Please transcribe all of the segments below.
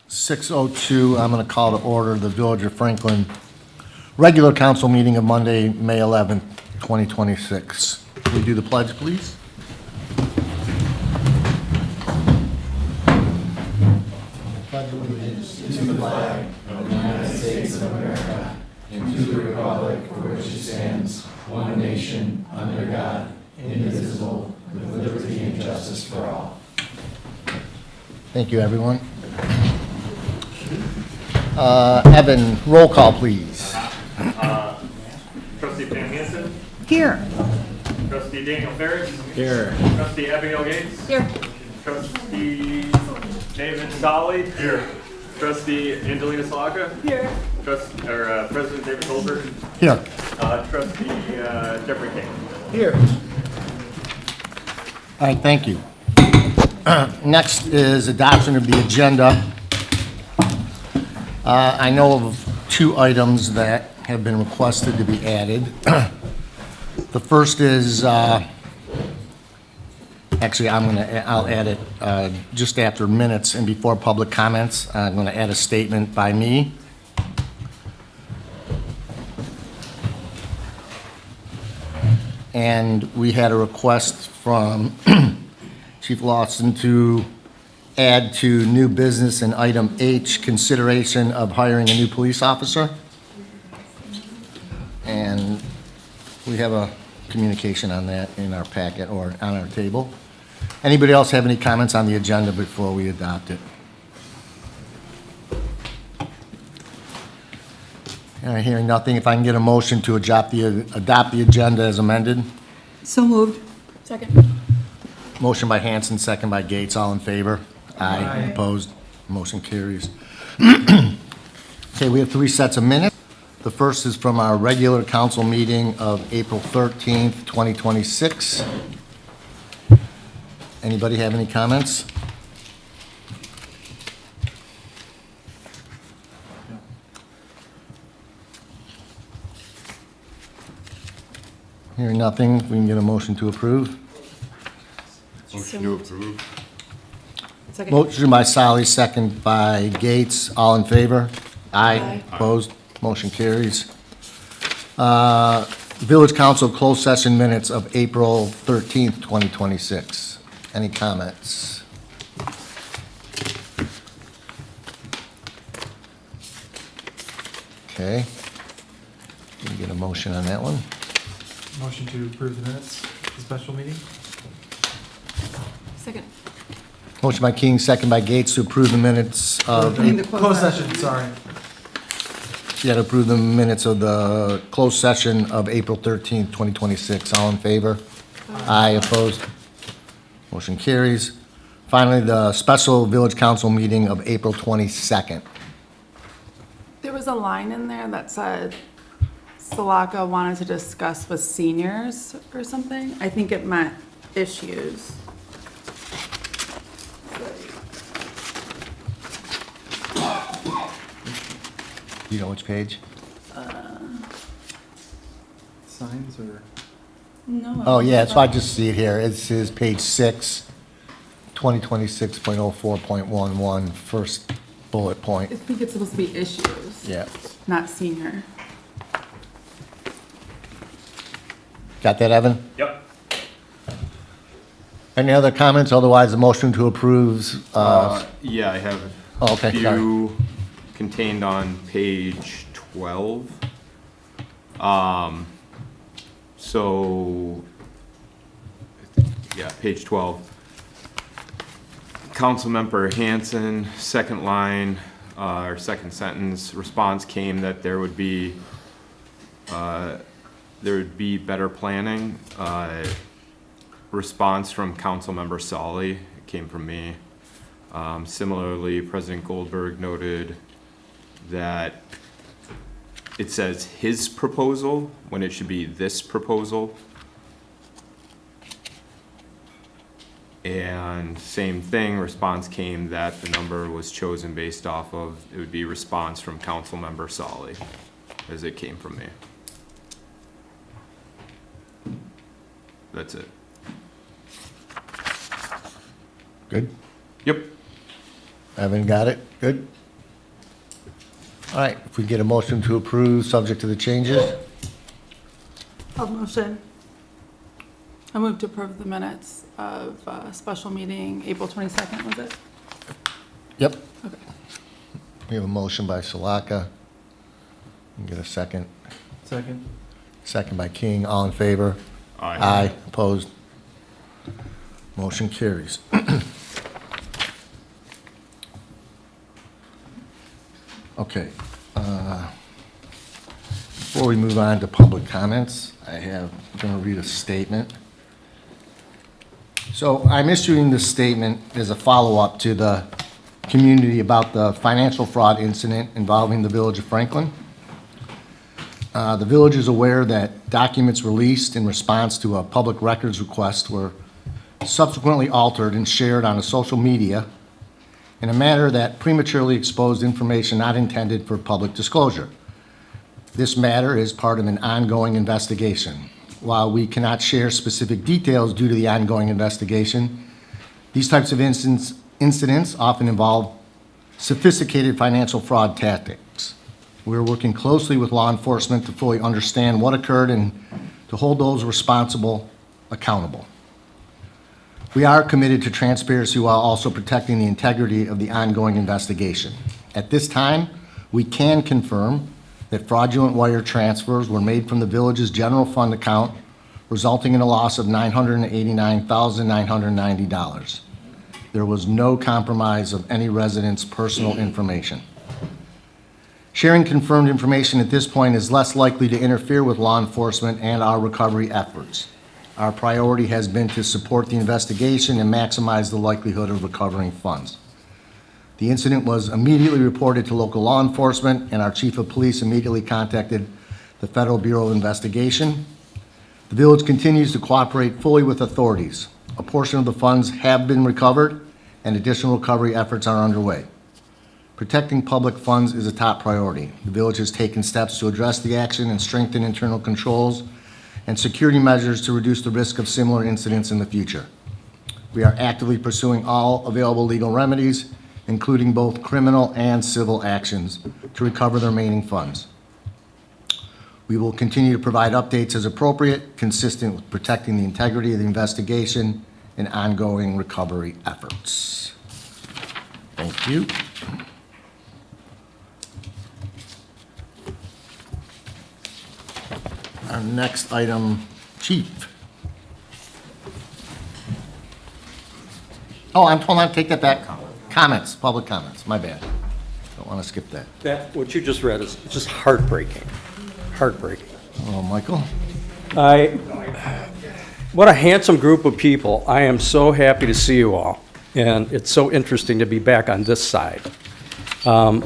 6:02, I'm going to call to order the Village of Franklin regular council meeting of Monday, May 11th, 2026. Can we do the pledge, please? Thank you, everyone. Evan, roll call, please. Trustee Pam Hansen, Here. Trustee Daniel Ferris, Here. Trustee Abigail Gates, Here. Trustee David Solly, here. Trustee Angelina Salaka, Here. President David Goldberg, Here. Trustee Jeffrey King. Here. All right, thank you. Next is adoption of the agenda. I know of two items that have been requested to be added. The first is, actually, I'll add it just after minutes and before public comments. I'm going to add a statement by me. And we had a request from Chief Lawson to add to new business in item H, consideration of hiring a new police officer. And we have a communication on that in our packet or on our table. Anybody else have any comments on the agenda before we adopt it? Hearing nothing, if I can get a motion to adopt the agenda as amended. So moved. Second. Motion by Hanson, second by Gates. All in favor? Aye. Opposed? Motion carries. Okay, we have three sets of minutes. The first is from our regular council meeting of April 13th, 2026. Anybody have any comments? Hearing nothing, we can get a motion to approve. Motion to approve. Second. Motion by Solly, second by Gates. All in favor? Aye. Opposed? Motion carries. Village Council closed session minutes of April 13th, 2026. Any comments? Okay. Can we get a motion on that one? Motion to approve the minutes, the special meeting? Second. Motion by King, second by Gates to approve the minutes of, The Closed session, sorry. yeah, to approve the minutes of the closed session of April 13th, 2026. All in favor? Aye. Opposed? Motion carries. Finally, the special village council meeting of April 22nd. There was a line in there that said Salaka wanted to discuss with seniors or something. I think it meant issues. You know which page? Signs or? No. Oh, yeah, so I just see it here. It says page 6, 2026.04.11, first bullet point. I think it's supposed to be issues, Yeah. not senior. Got that, Evan? Yep. Any other comments? Otherwise, a motion to approve, Yeah, I have Oh, a okay, sorry. few contained on page 12. So, yeah, page 12. Councilmember Hanson, second line, or second sentence, response came that there would be better planning. Response from Councilmember Solly, it came from me. Similarly, President Goldberg noted that it says his proposal when it should be this proposal. And same thing, response came that the number was chosen based off of, it would be response from Councilmember Solly, as it came from me. That's it. good? Yep. Evan, got it? Good? All right, if we get a motion to approve, subject to the changes? I'll motion. I move to approve the minutes of special meeting, April 22nd, was it? Yep. Okay. We have a motion by Solaka. Can get a second. Second. Second by King. All in favor? Aye. Opposed? Motion carries. Okay. Before we move on to public comments, I'm going to read a statement. So I'm issuing this statement as a follow-up to the community about the financial fraud incident involving the Village of Franklin. The village is aware that documents released in response to a public records request were subsequently altered and shared on a social media in a manner that prematurely exposed information not intended for public disclosure. This matter is part of an ongoing investigation. While we cannot share specific details due to the ongoing investigation, these types of incidents often involve sophisticated financial fraud tactics. We're working closely with law enforcement to fully understand what occurred and to hold those responsible accountable. We are committed to transparency while also protecting the integrity of the ongoing investigation. At this time, we can confirm that fraudulent wire transfers were made from the village's general fund account, resulting in a loss of $989,990. There was no compromise of any resident's personal information. Sharing confirmed information at this point is less likely to interfere with law enforcement and our recovery efforts. Our priority has been to support the investigation and maximize the likelihood of recovering funds. The incident was immediately reported to local law enforcement, and our chief of police immediately contacted the Federal Bureau of Investigation. The village continues to cooperate fully with authorities. A portion of the funds have been recovered, and additional recovery efforts are underway. Protecting public funds is a top priority. The village has taken steps to address the action and strengthen internal controls and security measures to reduce the risk of similar incidents in the future. We are actively pursuing all available legal remedies, including both criminal and civil actions, to recover the remaining funds. We will continue to provide updates as appropriate, consistent with protecting the integrity of the investigation and ongoing recovery efforts. Thank you. Our next item, Chief. Oh, hold on, take that back. Comments, public comments, my bad. Don't want to skip that. That, what you just read is just heartbreaking. Heartbreaking. Oh, Michael? What a handsome group of people. I am so happy to see you all. And it's so interesting to be back on this side. I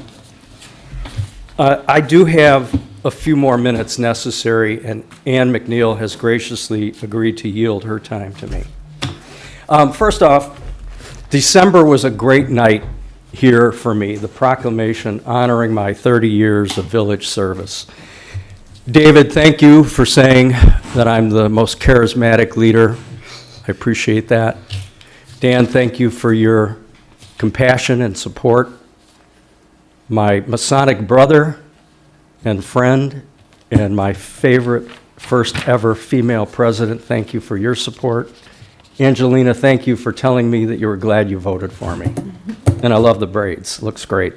do have a few more minutes necessary, and Ann McNeil has graciously agreed to yield her time to me. First off, December was a great night here for me, the proclamation honoring my 30 years of village service. David, thank you for saying that I'm the most charismatic leader. I appreciate that. Dan, thank you for your compassion and support. My Masonic brother and friend and my favorite first ever female president, thank you for your support. Angelina, thank you for telling me that you were glad you voted for me. And I love the braids, looks great.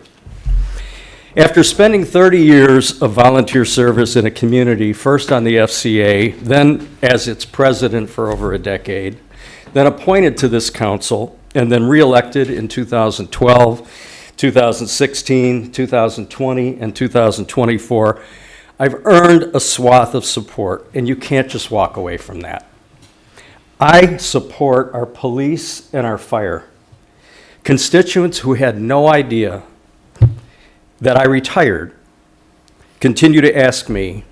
After spending 30 years of volunteer service in a community, first on the FCA, then as its president for over a decade, then appointed to this council, and then reelected in 2012, 2016, 2020, and 2024, I've earned a swath of support, and you can't just walk away from that. I support our police and our fire. Constituents who had no idea that I retired continue to ask me,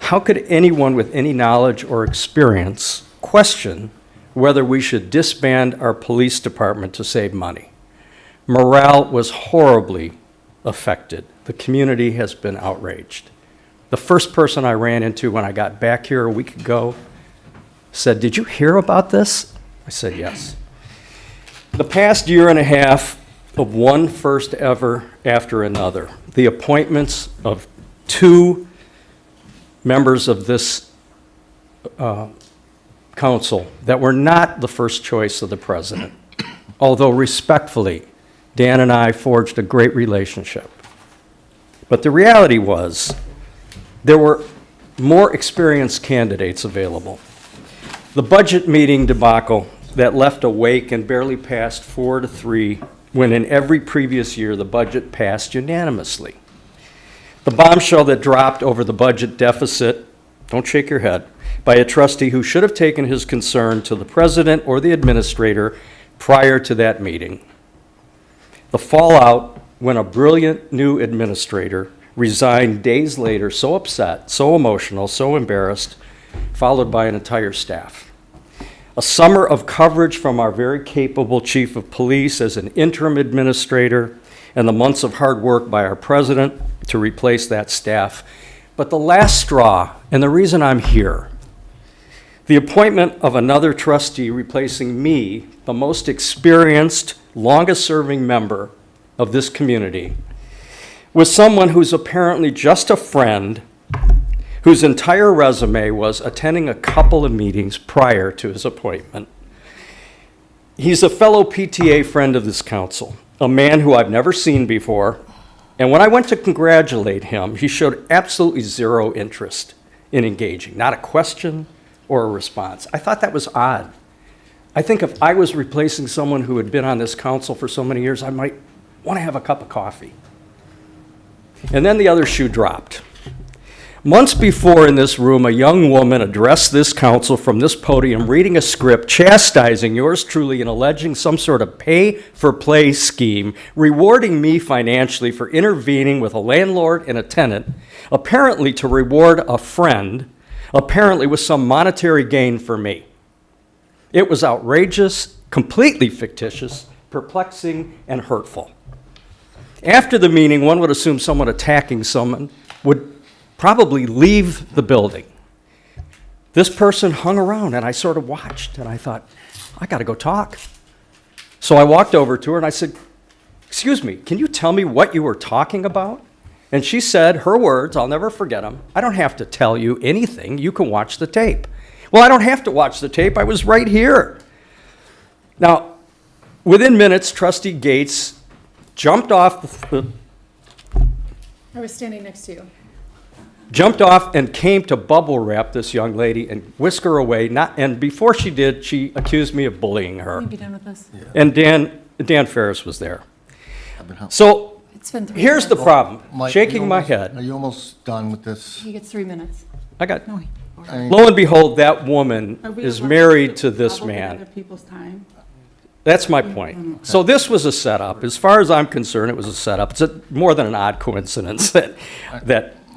how could anyone with any knowledge or experience question whether we should disband our police department to save money? Morale was horribly affected. The community has been outraged. The first person I ran into when I got back here a week ago said, "Did you hear about this?" I said, "Yes." The past year and a half of one first ever after another. The appointments of two members of this council that were not the first choice of the president, although respectfully, Dan and I forged a great relationship. But the reality was, there were more experienced candidates available. The budget meeting debacle that left a wake and barely passed 4-3, when in every previous year the budget passed unanimously. The bombshell that dropped over the budget deficit, don't shake your head, by a trustee who should have taken his concern to the president or the administrator prior to that meeting. The fallout when a brilliant new administrator resigned days later, so upset, so emotional, so embarrassed, followed by an entire staff. A summer of coverage from our very capable chief of police as an interim administrator, and the months of hard work by our president to replace that staff. But the last straw, and the reason I'm here, the appointment of another trustee replacing me, the most experienced, longest-serving member of this community, was someone who's apparently just a friend, whose entire resume was attending a couple of meetings prior to his appointment. He's a fellow PTA friend of this council, a man who I've never seen before, and when I went to congratulate him, he showed absolutely zero interest in engaging, not a question or a response. I thought that was odd. I think if I was replacing someone who had been on this council for so many years, I might want to have a cup of coffee. And then the other shoe dropped. Months before in this room, a young woman addressed this council from this podium reading a script chastising yours truly and alleging some sort of pay-for-play scheme, rewarding me financially for intervening with a landlord and a tenant, apparently to reward a friend, apparently with some monetary gain for me. It was outrageous, completely fictitious, perplexing, and hurtful. After the meeting, one would assume someone attacking someone would probably leave the building. This person hung around, and I sort of watched, and I thought, I got to go talk. So I walked over to her, and I said, "Excuse me, can you tell me what you were talking about?" And she said, her words, I'll never forget them, "I don't have to tell you anything. You can watch the tape." Well, I don't have to watch the tape. I was right here. Now, within minutes, Trustee Gates jumped off I was standing next to you. jumped off and came to bubble wrap this young lady and whisk her away. And before she did, she accused me of bullying her. Can we be done with this? And Dan Ferris was there. So It's been 3 here's the minutes. problem. Mike, Shaking are my you head. Are you almost done with this? He gets 3 minutes. I got. No, I mean, Lo and behold, that woman Are we is allowed married to this gobble man. Other people's time? That's my point. So this was a setup. As far as I'm concerned, it was a setup. It's more than an odd coincidence that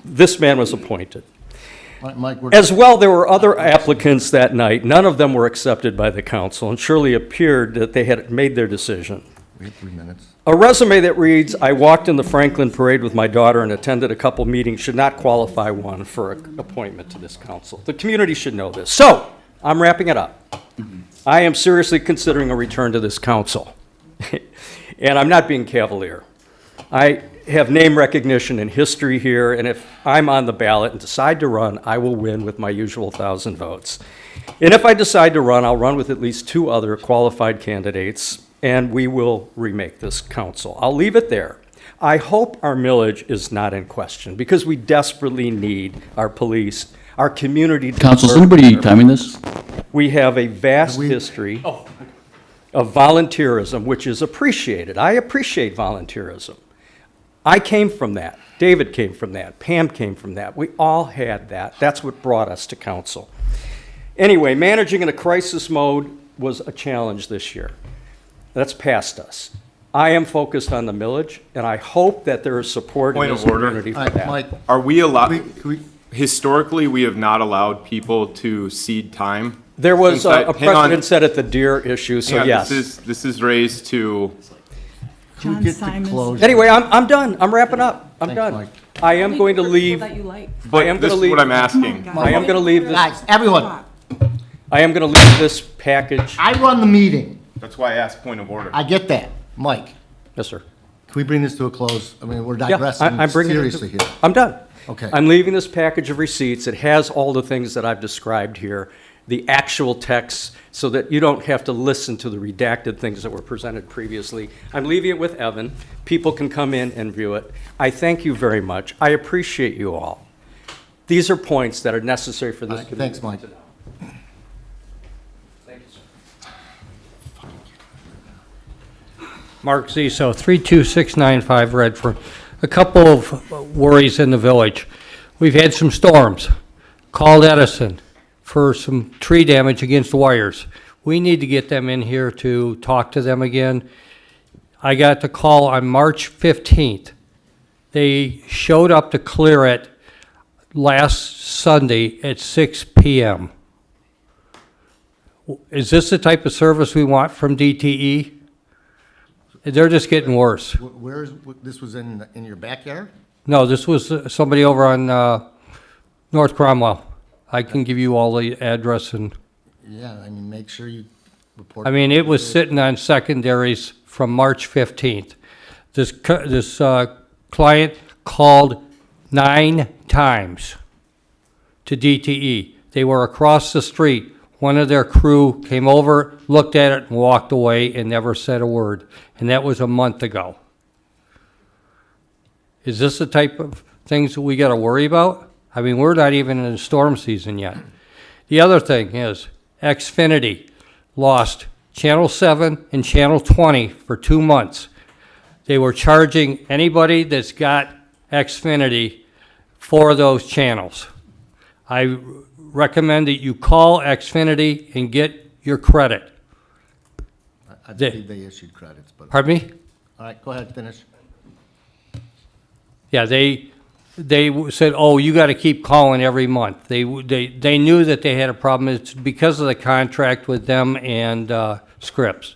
this man was appointed. Mike, we're, As well, there were other applicants that night. None of them were accepted by the council, and surely appeared that they had made their decision. we have 3 minutes. A resume that reads, "I walked in the Franklin Parade with my daughter and attended a couple meetings," should not qualify one for an appointment to this council. The community should know this. So, I'm wrapping it up. I am seriously considering a return to this council. And I'm not being cavalier. I have name recognition and history here, and if I'm on the ballot and decide to run, I will win with my usual 1,000 votes. And if I decide to run, I'll run with at least 2 other qualified candidates, and we will remake this council. I'll leave it there. I hope our millage is not in question, because we desperately need our police, our community. Council, is anybody timing this? We have a vast history of volunteerism, which is appreciated. I appreciate volunteerism. I came from that. David came from that. Pam came from that. We all had that. That's what brought us to council. Anyway, managing in a crisis mode was a challenge this year. That's past us. I am focused on the millage, and I hope that there is support in Point this of order. community All for right, that. Mike, Are we allowed, can we, historically, we have not allowed people to cede time? There was Since I- a hang on. precedent set at the deer issue, so Yeah, yes. This is raised to, can we John get to Simon's- close? Anyway, I'm done. I'm wrapping up. I'm Thanks, done. Mike. I am going to leave. That you like. but am this gonna is what leave- I'm asking. I am going to leave this. Guys, everyone, I am going to leave this package. I run the meeting. That's why I asked point of order. I get that. Mike, Yes, sir. Can we bring this to a close? I mean, we're digressing I'm bringing it to- seriously here. I'm done. Okay. I'm leaving this package of receipts. It has all the things that I've described here, the actual text, so that you don't have to listen to the redacted things that were presented previously. I'm leaving it with Evan. People can come in and view it. I thank you very much. I appreciate you all. These are points that are necessary for All this right, community. thanks, Mike. to know. Thank you, sir. Mark Ziso, 32695 Redford. A couple of worries in the village. We've had some storms. Called Edison for some tree damage against the wires. We need to get them in here to talk to them again. I got the call on March 15th. They showed up to clear it last Sunday at 6 p.m. Is this the type of service we want from DTE? They're just getting worse. This was in your backyard? No, this was somebody over on North Cromwell. I can give you all the address and, Yeah, I mean, make sure you report. I mean, it was sitting on secondaries from March 15th. This client called 9 times to DTE. They were across the street. One of their crew came over, looked at it, and walked away and never said a word. And that was a month ago. Is this the type of things that we got to worry about? I mean, we're not even in the storm season yet. The other thing is, Xfinity lost Channel 7 and Channel 20 for 2 months. They were charging anybody that's got Xfinity for those channels. I recommend that you call Xfinity and get your credit. I believe they issued credits, but, all Pardon me? right, go ahead, finish. Yeah, they said, oh, you got to keep calling every month. They knew that they had a problem. It's because of the contract with them and Scripps.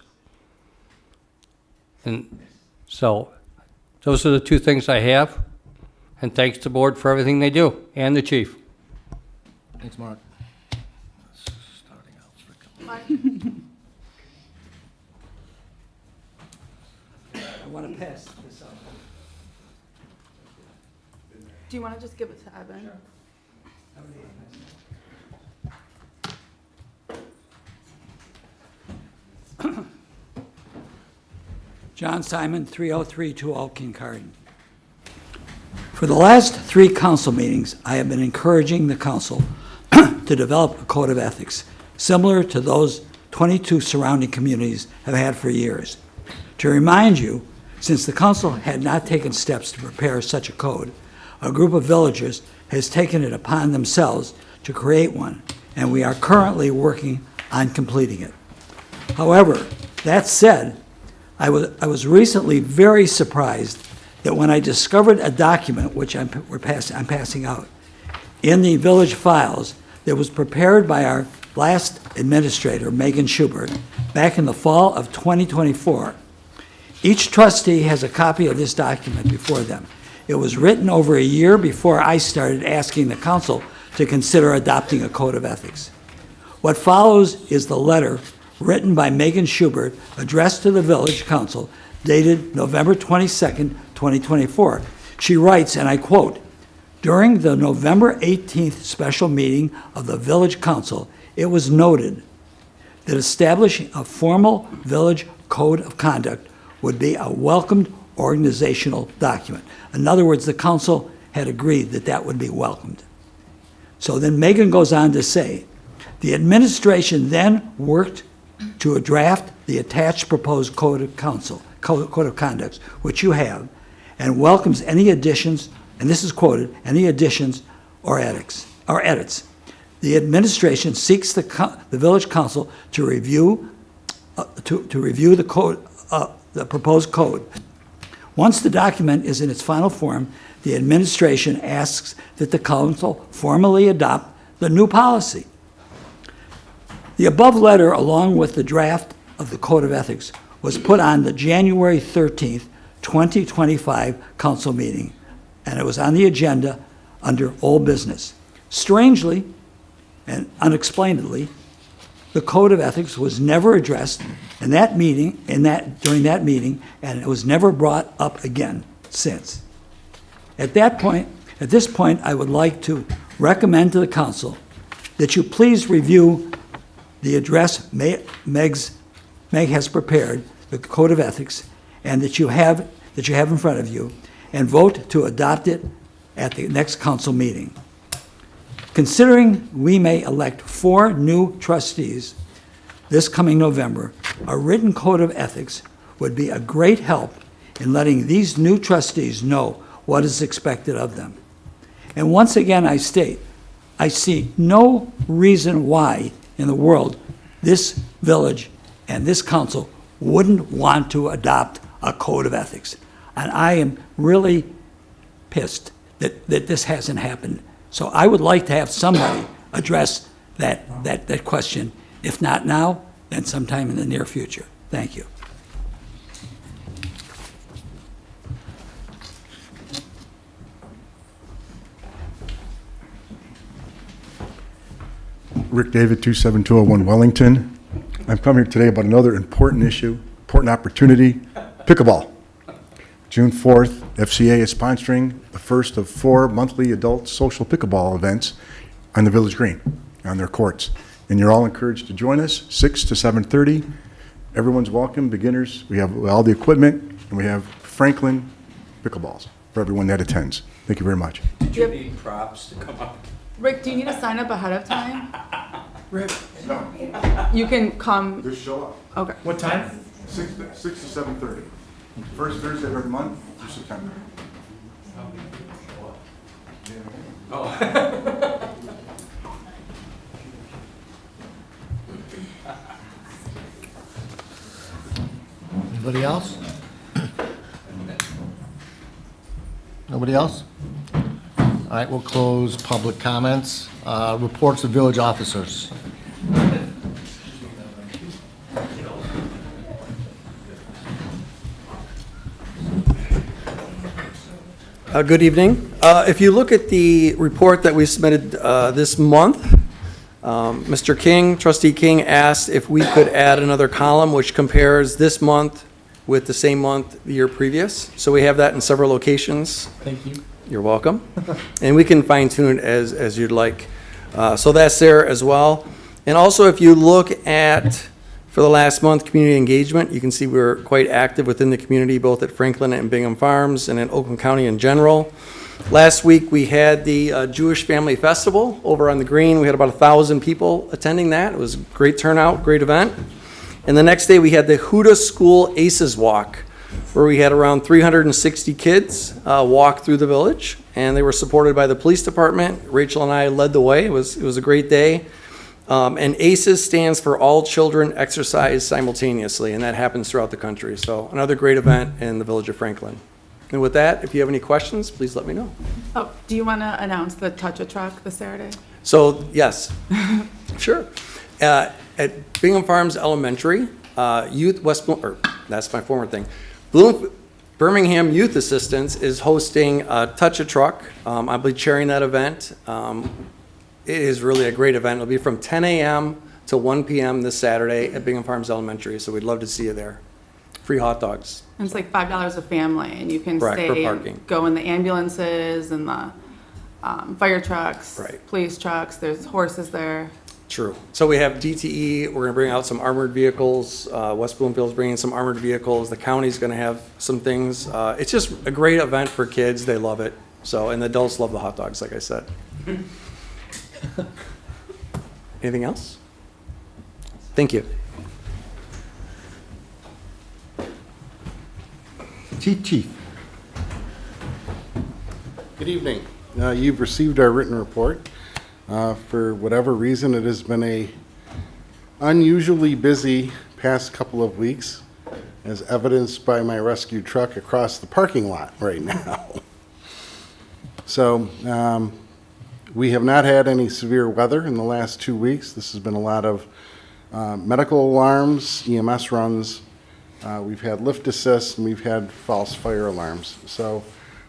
And so those are the 2 things I have. And thanks to the board for everything they do, and the chief. Thanks, Mark. Starting out freaking- I want to pass this out. Do you want to just give it to Evan? John Simon, 30320 Kincardine. For the last 3 council meetings, I have been encouraging the council to develop a code of ethics, similar to those 22 surrounding communities have had for years. To remind you, since the council had not taken steps to prepare such a code, a group of villagers has taken it upon themselves to create one, and we are currently working on completing it. However, that said, I was recently very surprised that when I discovered a document, which I'm passing out, in the village files that was prepared by our last administrator, Megan Schubert, back in the fall of 2024. Each trustee has a copy of this document before them. It was written over a year before I started asking the council to consider adopting a code of ethics. What follows is the letter written by Megan Schubert addressed to the village council dated November 22nd, 2024. She writes, and I quote, "During the November 18th special meeting of the village council, it was noted that establishing a formal village code of conduct would be a welcomed organizational document." In other words, the council had agreed that that would be welcomed. So then Megan goes on to say, the administration then worked to draft the attached proposed code of conduct, which you have, and welcomes any additions, and this is quoted, any additions or edits. The administration seeks the village council to review the code, the proposed code. Once the document is in its final form, the administration asks that the council formally adopt the new policy. The above letter, along with the draft of the Code of Ethics, was put on the January 13th, 2025 council meeting, and it was on the agenda under old business. Strangely and unexplainedly, the Code of Ethics was never addressed during that meeting, and it was never brought up again since. At this point, I would like to recommend to the council that you please review the address Meg has prepared, the Code of Ethics, and that you have in front of you, and vote to adopt it at the next council meeting. Considering we may elect 4 new trustees this coming November, a written code of ethics would be a great help in letting these new trustees know what is expected of them. And once again, I state, I see no reason why in the world this village and this council wouldn't want to adopt a code of ethics. And I am really pissed that this hasn't happened. So I would like to have somebody address that question. If not now, then sometime in the near future. Thank you. Rick David, 27201 Wellington. I'm coming here today about another important issue, important opportunity, pickleball. June 4th, FCA is sponsoring the first of 4 monthly adult social pickleball events on the Village Green, on their courts. And you're all encouraged to join us, 6 to 7:30. Everyone's welcome, beginners. We have all the equipment, and we have Franklin pickleballs for everyone that attends. Thank you very much. Do you need props to come up? Rick, do you need to sign up ahead of time? Rick? No, You can come, just show up. okay. What time? 6 to 7:30. First Thursday of every month through September. Anybody else? Nobody else? All right, we'll close public comments. Reports of village officers. Good evening. If you look at the report that we submitted this month, Mr. King, Trustee King asked if we could add another column which compares this month with the same month the year previous. So we have that in several locations. Thank you. You're welcome. And we can fine tune it as you'd like. So that's there as well. And also if you look at, for the last month, community engagement, you can see we're quite active within the community, both at Franklin and Bingham Farms and in Oakland County in general. Last week, we had the Jewish Family Festival over on the Green. We had about 1,000 people attending that. It was a great turnout, great event. And the next day, we had the Huda School Aces Walk, where we had around 360 kids walk through the village, and they were supported by the police department. Rachel and I led the way. It was a great day. And ACES stands for All Children Exercise Simultaneously, and that happens throughout the country. So another great event in the village of Franklin. And with that, if you have any questions, please let me know. Oh, do you want to announce the Touch-A-Truck this Saturday? So, yes, sure. At Bingham Farms Elementary, that's my former thing. Birmingham Youth Assistance is hosting Touch-A-Truck. I'll be chairing that event. It is really a great event. It'll be from 10 a.m. to 1 p.m. this Saturday at Bingham Farms Elementary, so we'd love to see you there. Free hot dogs. And it's like $5 a family, and you can Correct, for stay parking. and go in the ambulances and the fire trucks, Right. police trucks. There's horses there. True. So we have DTE, we're gonna bring out some armored vehicles, West Bloomfield's bringing some armored vehicles, the county's gonna have some things. It's just a great event for kids, they love it. So, and the adults love the hot dogs, like I said. Anything else? Thank you. Chief. Good evening. You've received our written report. For whatever reason, it has been a unusually busy past couple of weeks, as evidenced by my rescue truck across the parking lot right now. So, we have not had any severe weather in the last 2 weeks. This has been a lot of medical alarms, EMS runs. We've had lift assist, and we've had false fire alarms. So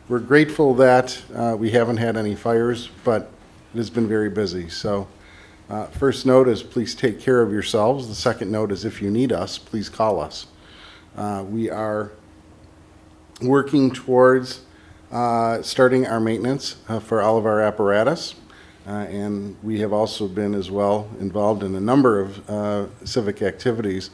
we're grateful that we haven't had any fires, but it has been very busy. So First note is please take care of yourselves. The second note is if you need us, please call us. We are working towards starting our maintenance for all of our apparatus. And we have also been as well involved in a number of civic activities.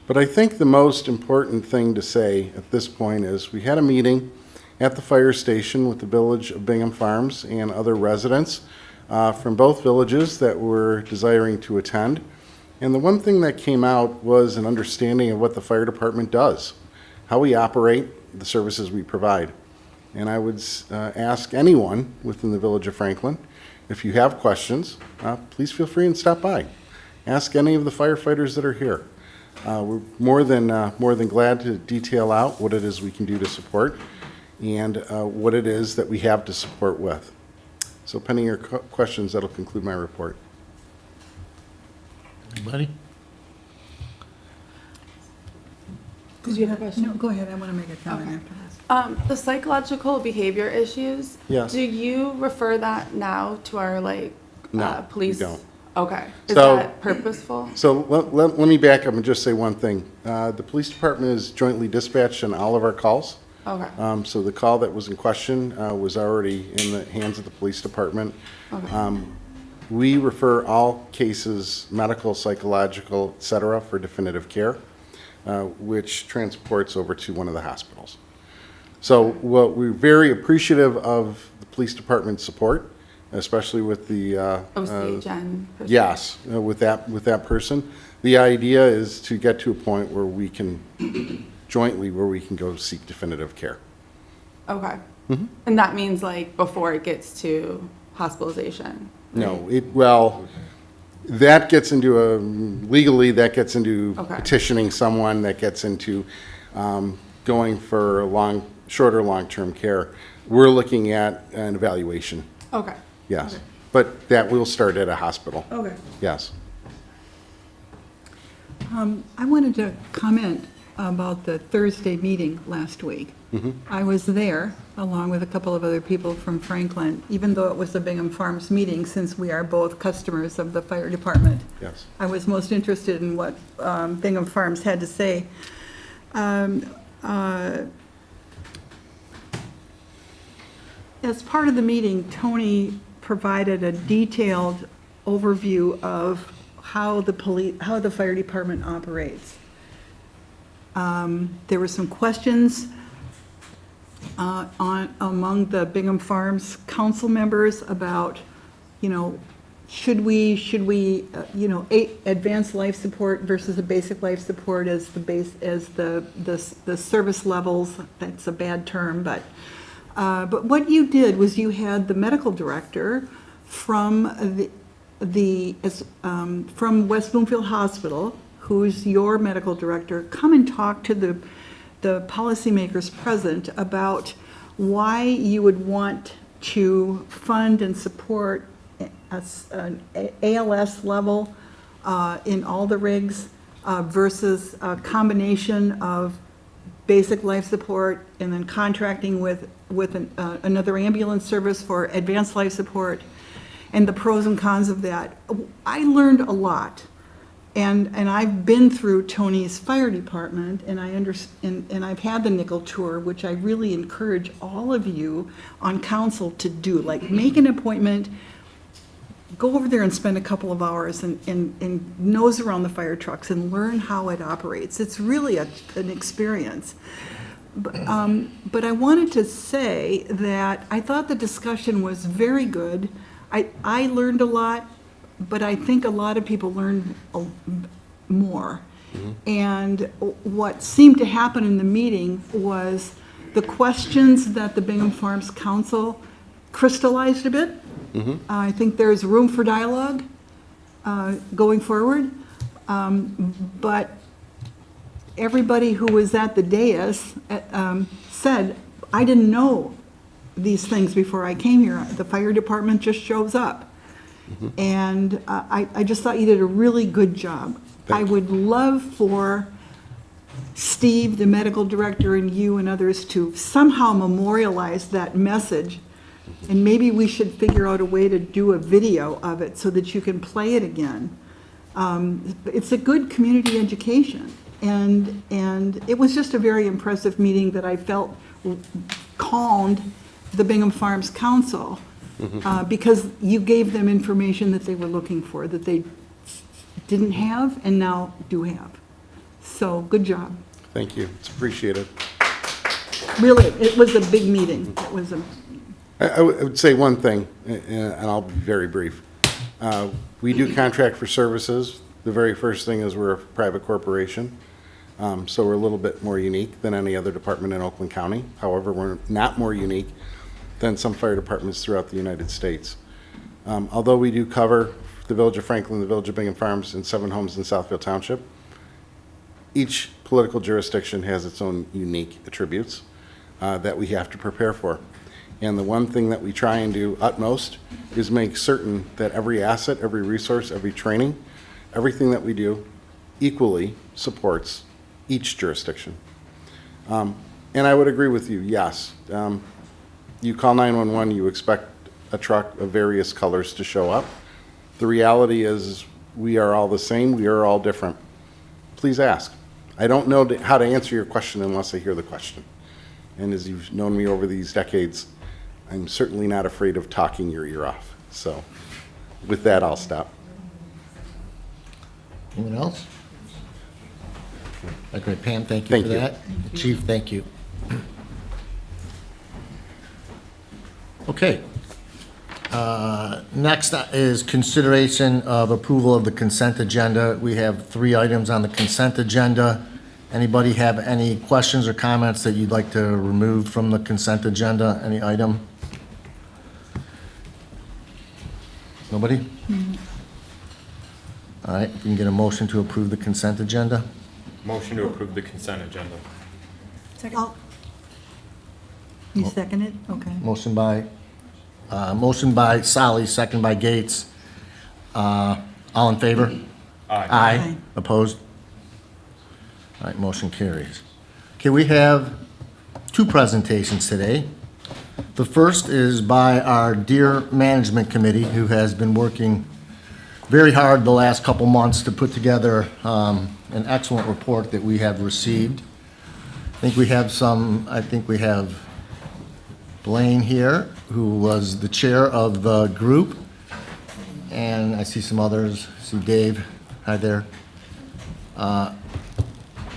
But I think the most important thing to say at this point is we had a meeting at the fire station with the village of Bingham Farms and other residents from both villages that were desiring to attend. And the one thing that came out was an understanding of what the fire department does, how we operate, the services we provide. And I would ask anyone within the village of Franklin, if you have questions, please feel free and stop by. Ask any of the firefighters that are here. We're more than glad to detail out what it is we can do to support and what it is that we have to support with. So pending your questions, that'll conclude my report. Anybody? Did you have a question? No, go ahead, I want to make a comment after this. The psychological behavior issues. Yes. Do you refer that now to our No, police? we don't. Okay. Is So- that purposeful? So let me back up and just say one thing. The police department is jointly dispatched on all of our calls. Okay. So the call that was in question was already in the hands of the police department. Okay. We refer all cases, medical, psychological, et cetera, for definitive care, which transports over to one of the hospitals. So we're very appreciative of the police department's support, especially with the OCHN. person? yes, with that person. The idea is to get to a point where we can jointly go seek definitive care. Okay. And that means like before it gets to hospitalization? No, that gets into legally, that gets into Okay. petitioning someone, that gets into going for shorter long-term care. We're looking at an evaluation, Okay. yes. Okay. But that will start at a hospital, Okay. yes. I wanted to comment about the Thursday meeting last week. I was there, along with a couple of other people from Franklin, even though it was a Bingham Farms meeting, since we are both customers of the fire department. Yes. I was most interested in what Bingham Farms had to say. As part of the meeting, Tony provided a detailed overview of how the fire department operates. There were some questions among the Bingham Farms council members about, should we, advanced life support versus a basic life support as the service levels. That's a bad term, but what you did was you had the medical director from from West Bloomfield Hospital, who's your medical director, come and talk to the policymakers present about why you would want to fund and support an ALS level in all the rigs versus a combination of basic life support and then contracting with another ambulance service for advanced life support, and the pros and cons of that. I learned a lot. And I've been through Tony's fire department, and and I've had the nickel tour, which I really encourage all of you on council to do. Like, make an appointment, go over there and spend a couple of hours and nose around the fire trucks and learn how it operates. It's really an experience. But I wanted to say that I thought the discussion was very good. I learned a lot. But I think a lot of people learned more. And what seemed to happen in the meeting was the questions that the Bingham Farms Council crystallized a bit. I think there's room for dialogue going forward. But everybody who was at the dais said, I didn't know these things before I came here. The fire department just shows up. And I just thought you did a really good job. I would love for Steve, the medical director, and you and others to somehow memorialize that message And maybe we should figure out a way to do a video of it so that you can play it again. It's a good community education. And it was just a very impressive meeting that I felt calmed the Bingham Farms Council, because you gave them information that they were looking for, that they didn't have and now do have. So, good job. Thank you. It's appreciated. Really, it was a big meeting. It was a, I would say one thing, and I'll be very brief. We do contract for services. The very first thing is we're a private corporation, so we're a little bit more unique than any other department in Oakland County. However, we're not more unique than some fire departments throughout the United States. Although we do cover the Village of Franklin, the Village of Bingham Farms, and 7 homes in Southfield Township, each political jurisdiction has its own unique attributes that we have to prepare for. And the one thing that we try and do utmost is make certain that every asset, every resource, every training, everything that we do equally supports each jurisdiction. And I would agree with you, yes. You call 911, you expect a truck of various colors to show up. The reality is we are all the same, we are all different. Please ask. I don't know how to answer your question unless I hear the question. And as you've known me over these decades, I'm certainly not afraid of talking your ear off. So with that, I'll stop. Anyone else? Okay, Pam, thank you Thank for you. that. Chief, thank you. Okay. Next is consideration of approval of the consent agenda. We have 3 items on the consent agenda. Anybody have any questions or comments that you'd like to remove from the consent agenda? Any item? Nobody? All right, we can get a motion to approve the consent agenda. Motion to approve the consent agenda. oh. You second it? Okay. Motion by Solly, second by Gates. All in favor? Aye. Aye. Opposed? All right, motion carries. Okay, we have 2 presentations today. The first is by our Deer Management Committee, who has been working very hard the last couple months to put together an excellent report that we have received. I think we have Blaine here, who was the chair of the group, and I see some others. I see Dave. Hi there.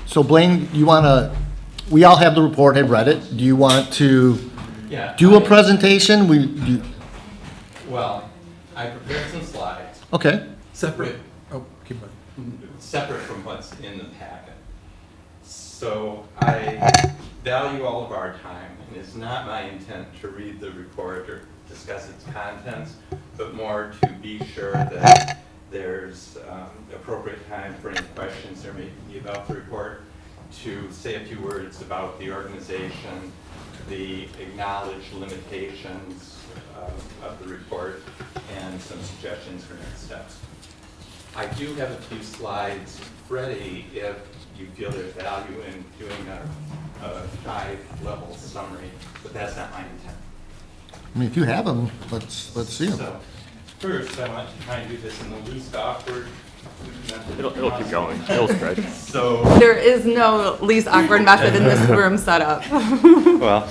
So Blaine, we all have the report, have read it. Do you want to do a presentation? Well, I prepared some slides. Okay. Separate, keep going. Separate from what's in the packet. So I value all of our time, and it's not my intent to read the report or discuss its contents, but more to be sure that there's appropriate time for any questions there may be about the report, to say a few words about the organization, the acknowledged limitations of the report, and some suggestions for next steps. I do have a few slides ready if you feel there's value in doing a high-level summary, but that's not my intent. I mean, if you have them, let's see them. So, first, I want to try and do this in the least awkward method. It'll keep going. It'll stretch. So, There is no least awkward method in this room setup. well,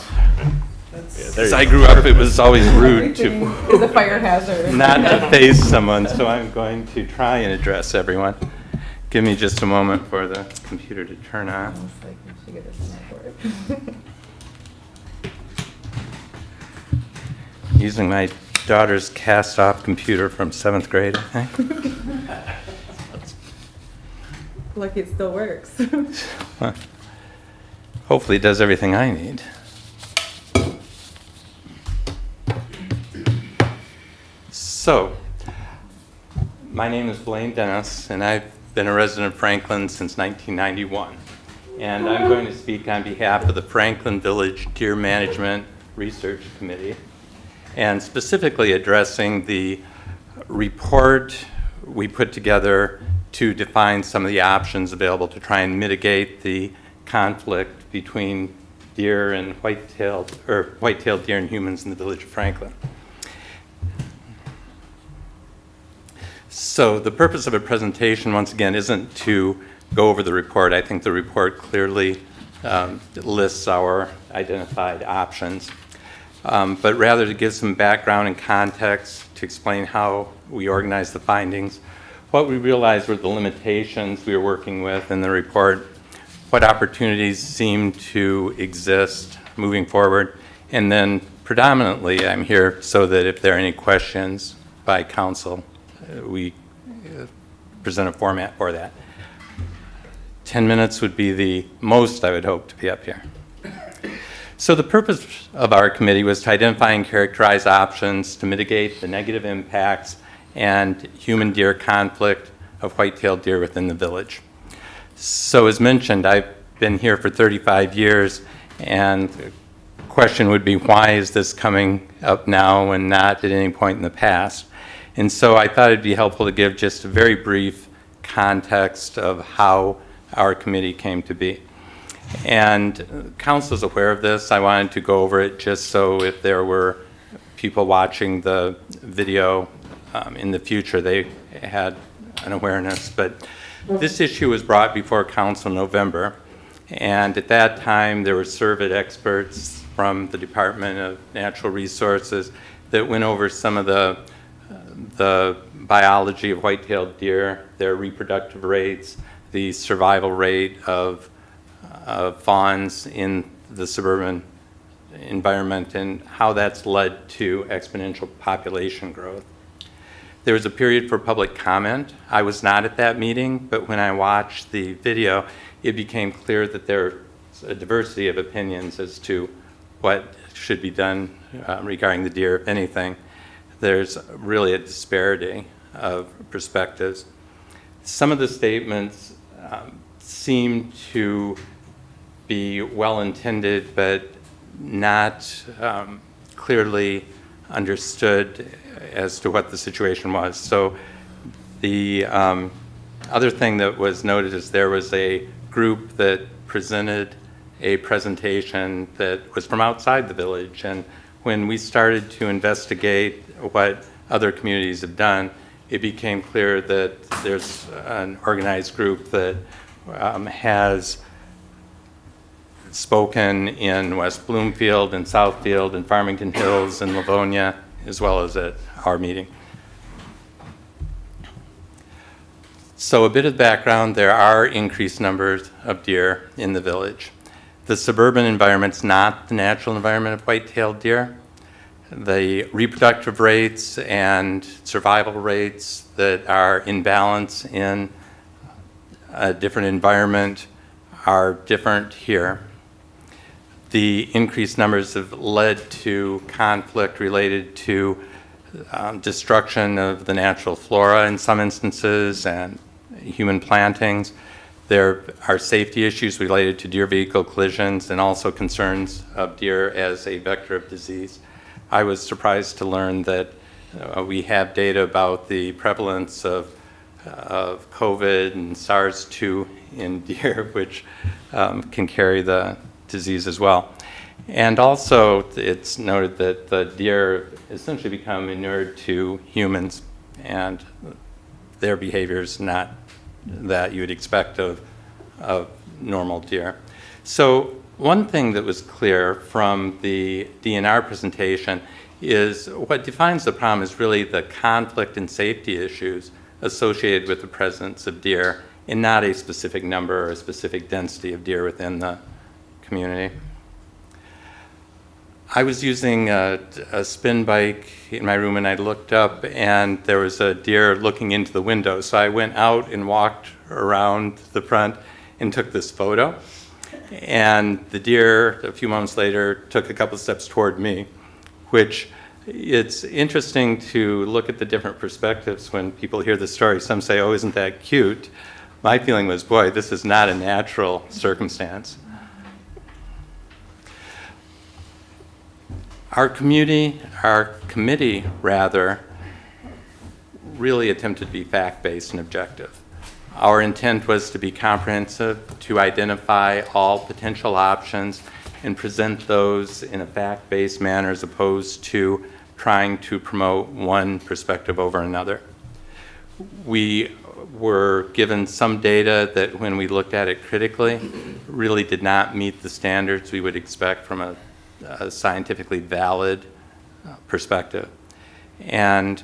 as I grew up, it was always rude to Is a fire hazard. not to face someone, so I'm going to try and address everyone. Give me just a moment for the computer to turn on. Using my daughter's cast-off computer from 7th grade, I think. Lucky it still works. Hopefully it does everything I need. So, my name is Blaine Dennis, and I've been a resident of Franklin since 1991. And I'm going to speak on behalf of the Franklin Village Deer Management Research Committee, and specifically addressing the report we put together to define some of the options available to try and mitigate the conflict between deer and white-tailed deer and humans in the village of Franklin. So the purpose of a presentation, once again, isn't to go over the report. I think the report clearly lists our identified options, but rather to give some background and context to explain how we organize the findings, what we realized were the limitations we were working with in the report, what opportunities seem to exist moving forward, and then predominantly I'm here so that if there are any questions by council, we present a format for that. 10 minutes would be the most I would hope to be up here. So the purpose of our committee was to identify and characterize options to mitigate the negative impacts and human-deer conflict of white-tailed deer within the village. So as mentioned, I've been here for 35 years, and the question would be, why is this coming up now and not at any point in the past? And so I thought it'd be helpful to give just a very brief context of how our committee came to be. And council is aware of this. I wanted to go over it just so if there were people watching the video in the future, they had an awareness. But this issue was brought before council in November, and at that time there were surveyed experts from the Department of Natural Resources that went over some of the biology of white-tailed deer, their reproductive rates, the survival rate of fawns in the suburban environment, and how that's led to exponential population growth. There was a period for public comment. I was not at that meeting, but when I watched the video, it became clear that there's a diversity of opinions as to what should be done regarding the deer, if anything. There's really a disparity of perspectives. Some of the statements seem to be well-intended, but not clearly understood as to what the situation was. So the other thing that was noted is there was a group that presented a presentation that was from outside the village, and when we started to investigate what other communities have done, it became clear that there's an organized group that has spoken in West Bloomfield and Southfield and Farmington Hills and Livonia, as well as at our meeting. So a bit of background, there are increased numbers of deer in the village. The suburban environment's not the natural environment of white-tailed deer. The reproductive rates and survival rates that are in balance in a different environment are different here. The increased numbers have led to conflict related to destruction of the natural flora in some instances and human plantings. There are safety issues related to deer vehicle collisions and also concerns of deer as a vector of disease. I was surprised to learn that we have data about the prevalence of COVID and SARS-2 in deer, which can carry the disease as well. And also, it's noted that the deer essentially become inured to humans, and their behavior is not that you would expect of normal deer. So one thing that was clear from the DNR presentation is what defines the problem is really the conflict and safety issues associated with the presence of deer, and not a specific number or a specific density of deer within the community. I was using a spin bike in my room, and I looked up and there was a deer looking into the window. So I went out and walked around the front and took this photo. And the deer, a few moments later, took a couple steps toward me, which it's interesting to look at the different perspectives when people hear the story. Some say, oh, isn't that cute? My feeling was, boy, this is not a natural circumstance. Our committee, really attempted to be fact-based and objective. Our intent was to be comprehensive, to identify all potential options, and present those in a fact-based manner as opposed to trying to promote one perspective over another. We were given some data that when we looked at it critically, really did not meet the standards we would expect from a scientifically valid perspective. And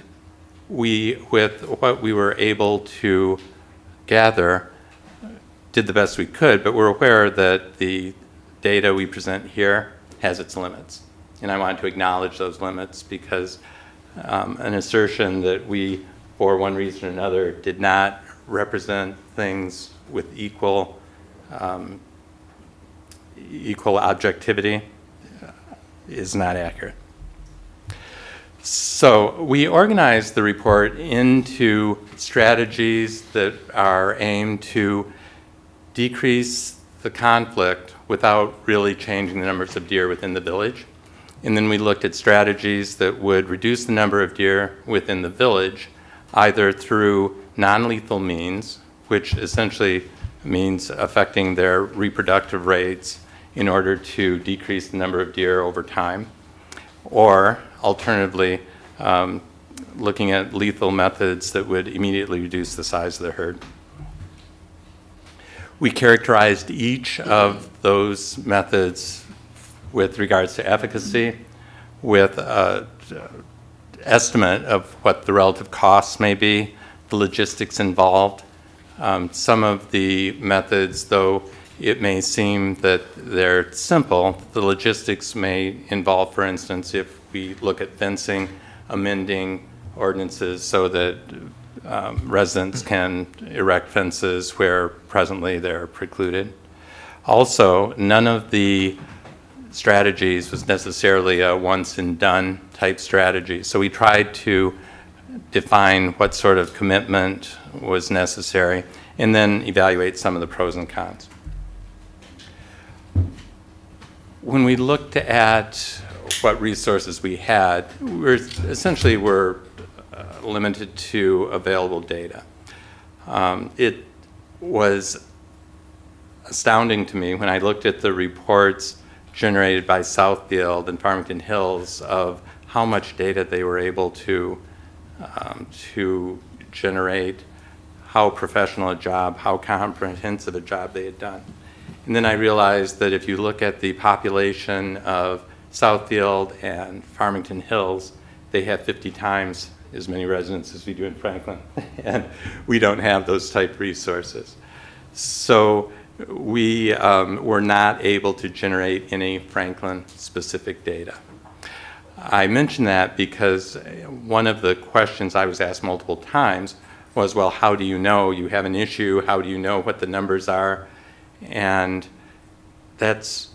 we, with what we were able to gather, did the best we could, but we're aware that the data we present here has its limits. And I want to acknowledge those limits because an assertion that we, for one reason or another, did not represent things with equal objectivity is not accurate. So we organized the report into strategies that are aimed to decrease the conflict without really changing the numbers of deer within the village. And then we looked at strategies that would reduce the number of deer within the village, either through non-lethal means, which essentially means affecting their reproductive rates in order to decrease the number of deer over time, or alternatively, looking at lethal methods that would immediately reduce the size of the herd. We characterized each of those methods with regards to efficacy, with an estimate of what the relative costs may be, the logistics involved. Some of the methods, though it may seem that they're simple, the logistics may involve, for instance, if we look at fencing, amending ordinances so that residents can erect fences where presently they're precluded. Also, none of the strategies was necessarily a once and done type strategy. So we tried to define what sort of commitment was necessary and then evaluate some of the pros and cons. When we looked at what resources we had, we essentially were limited to available data. It was astounding to me when I looked at the reports generated by Southfield and Farmington Hills of how much data they were able to generate, how professional a job, how comprehensive a job they had done. And then I realized that if you look at the population of Southfield and Farmington Hills, they have 50 times as many residents as we do in Franklin, and we don't have those type resources. So we were not able to generate any Franklin-specific data. I mention that because one of the questions I was asked multiple times was, well, how do you know you have an issue? How do you know what the numbers are? And that's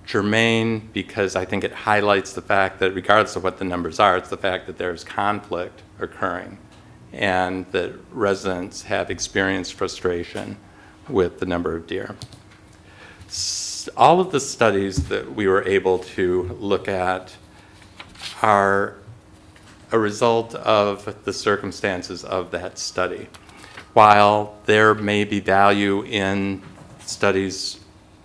germane because I think it highlights the fact that regardless of what the numbers are, it's the fact that there's conflict occurring and that residents have experienced frustration with the number of deer. All of the studies that we were able to look at are a result of the circumstances of that study. While there may be value in studies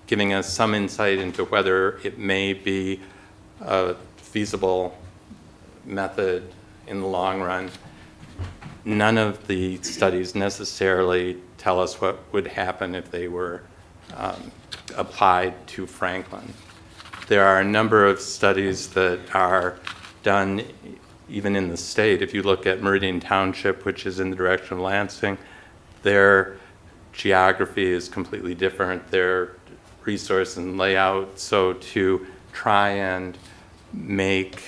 giving us some insight into whether it may be a feasible method in the long run, none of the studies necessarily tell us what would happen if they were applied to Franklin. There are a number of studies that are done even in the state. If you look at Meridian Township, which is in the direction of Lansing, their geography is completely different, their resource and layout. So to try and make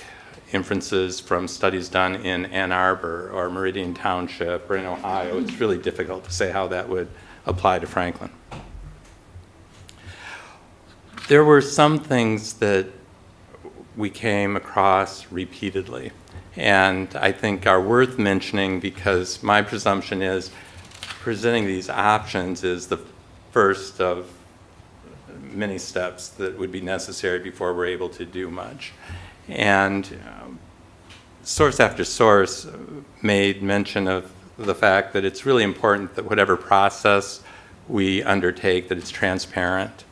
inferences from studies done in Ann Arbor or Meridian Township or in Ohio, it's really difficult to say how that would apply to Franklin. There were some things that we came across repeatedly, and I think are worth mentioning because my presumption is presenting these options is the first of many steps that would be necessary before we're able to do much. And source after source made mention of the fact that it's really important that whatever process we undertake, that it's transparent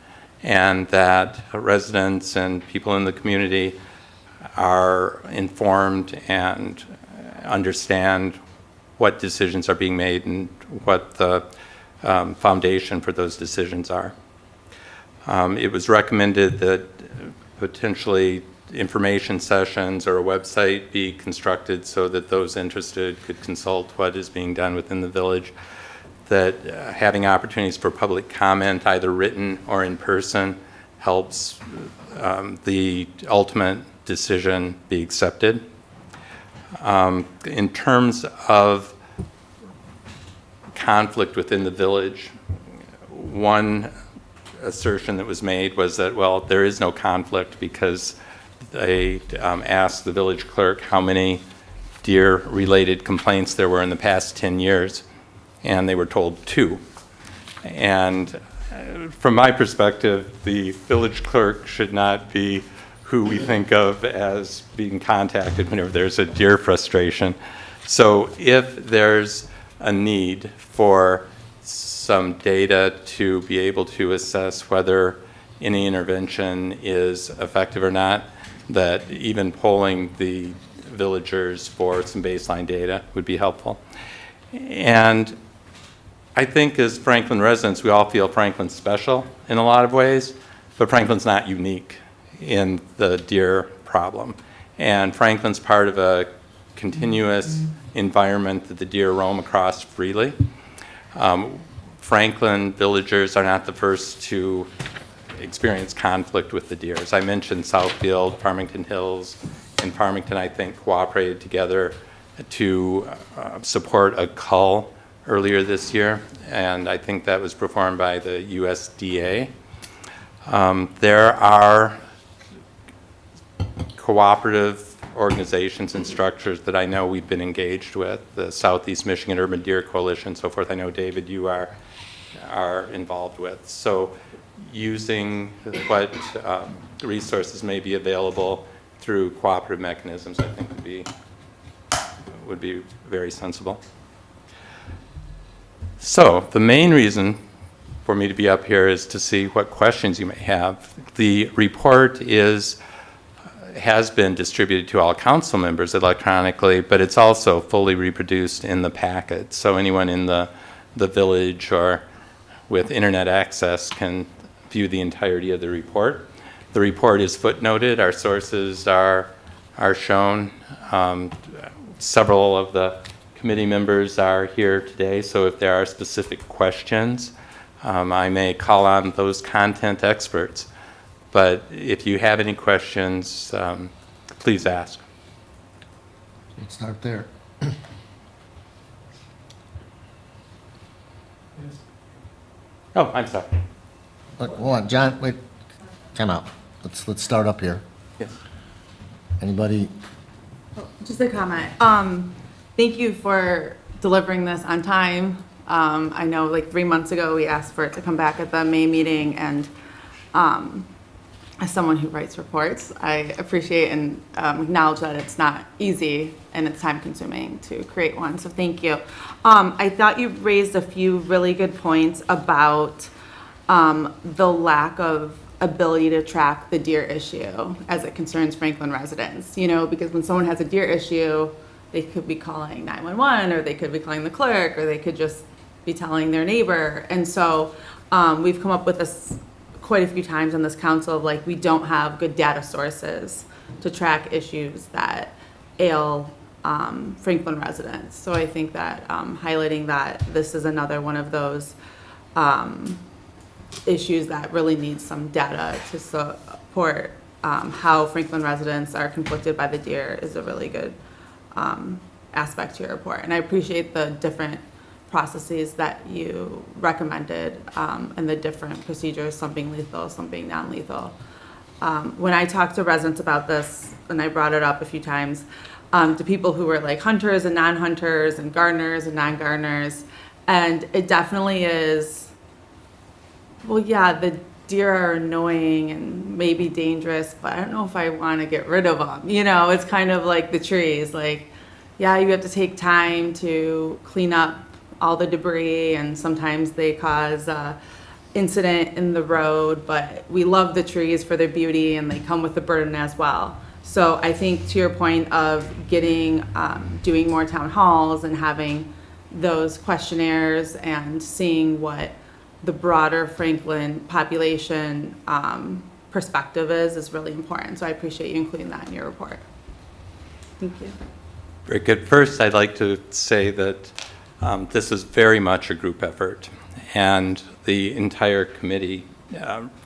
and that residents and people in the community are informed and understand what decisions are being made and what the foundation for those decisions are. It was recommended that potentially information sessions or a website be constructed so that those interested could consult what is being done within the village, that having opportunities for public comment, either written or in person, helps the ultimate decision be accepted. In terms of conflict within the village, one assertion that was made was that, well, there is no conflict because they asked the village clerk how many deer-related complaints there were in the past 10 years, and they were told 2. And from my perspective, the village clerk should not be who we think of as being contacted whenever there's a deer frustration. So if there's a need for some data to be able to assess whether any intervention is effective or not, that even polling the villagers for some baseline data would be helpful. And I think as Franklin residents, we all feel Franklin's special in a lot of ways, but Franklin's not unique in the deer problem. And Franklin's part of a continuous environment that the deer roam across freely. Franklin villagers are not the first to experience conflict with the deer. As I mentioned, Southfield, Farmington Hills, and Farmington, I think, cooperated together to support a cull earlier this year, and I think that was performed by the USDA. There are cooperative organizations and structures that I know we've been engaged with, the Southeast Michigan Urban Deer Coalition and so forth. I know, David, you are involved with. So using what resources may be available through cooperative mechanisms, I think would be very sensible. So the main reason for me to be up here is to see what questions you may have. The report has been distributed to all council members electronically, but it's also fully reproduced in the packet. So anyone in the village or with internet access can view the entirety of the report. The report is footnoted. Our sources are shown. Several of the committee members are here today, so if there are specific questions, I may call on those content experts. But if you have any questions, please ask. Let's start there. Oh, I'm sorry. Look, hold on, John, wait, time out. Let's start up here. Yes. Anybody? Just a comment. Thank you for delivering this on time. I know like 3 months ago, we asked for it to come back at the May meeting, and as someone who writes reports, I appreciate and acknowledge that it's not easy and it's time consuming to create one, so thank you. I thought you raised a few really good points about the lack of ability to track the deer issue as it concerns Franklin residents, because when someone has a deer issue, they could be calling 911, or they could be calling the clerk, or they could just be telling their neighbor. And so we've come up with this quite a few times on this council of like, we don't have good data sources to track issues that ail Franklin residents. So I think that highlighting that this is another one of those issues that really needs some data to support how Franklin residents are conflicted by the deer is a really good aspect to your report. And I appreciate the different processes that you recommended and the different procedures, some being lethal, some being non-lethal. When I talked to residents about this, and I brought it up a few times, to people who were like hunters and non-hunters and gardeners and non-gardeners, and it definitely is, well, yeah, the deer are annoying and maybe dangerous, but I don't know if I want to get rid of them. It's kind of like the trees. Like, yeah, you have to take time to clean up all the debris, and sometimes they cause incident in the road, but we love the trees for their beauty and they come with a burden as well. So I think to your point of getting, doing more town halls and having those questionnaires and seeing what the broader Franklin population perspective is really important. So I appreciate you including that in your report. Thank you. Very good. First, I'd like to say that this is very much a group effort, and the entire committee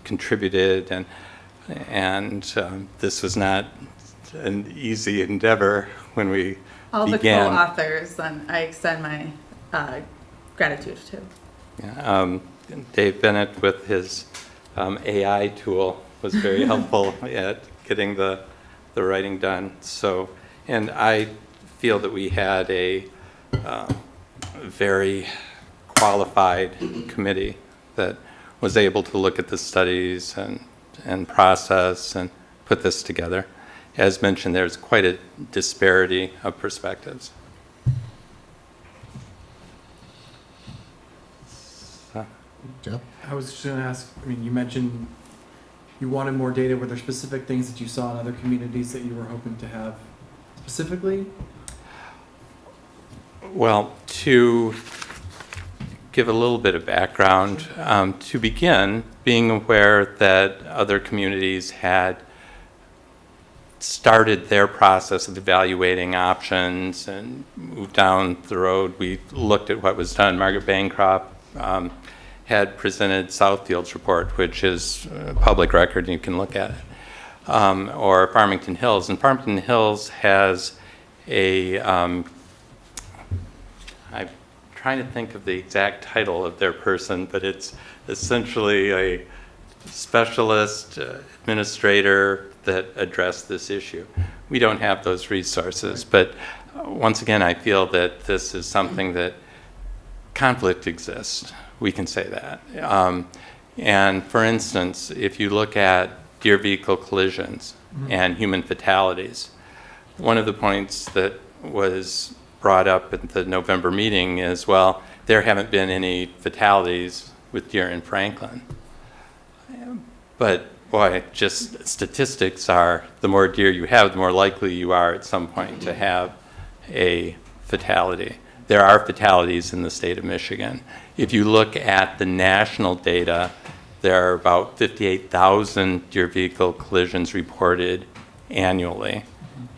contributed, and this was not an easy endeavor when we All began. the co-authors, and I extend my gratitude to. Yeah, Dave Bennett with his AI tool was very helpful at getting the writing done. So, and I feel that we had a very qualified committee that was able to look at the studies and process and put this together. As mentioned, there's quite a disparity of perspectives. Jeff? I was just going to ask, I mean, you mentioned you wanted more data. Were there specific things that you saw in other communities that you were hoping to have specifically? Well, to give a little bit of background, to begin, being aware that other communities had started their process of evaluating options and moved down the road, we looked at what was done. Margaret Bancroft had presented Southfield's report, which is public record, and you can look at it, or Farmington Hills. And Farmington Hills has a, I'm trying to think of the exact title of their person, but it's essentially a specialist administrator that addressed this issue. We don't have those resources, but once again, I feel that this is something that conflict exists. We can say that. And for instance, if you look at deer vehicle collisions and human fatalities, one of the points that was brought up at the November meeting is, well, there haven't been any fatalities with deer in Franklin. But boy, just statistics are, the more deer you have, the more likely you are at some point to have a fatality. There are fatalities in the state of Michigan. If you look at the national data, there are about 58,000 deer vehicle collisions reported annually,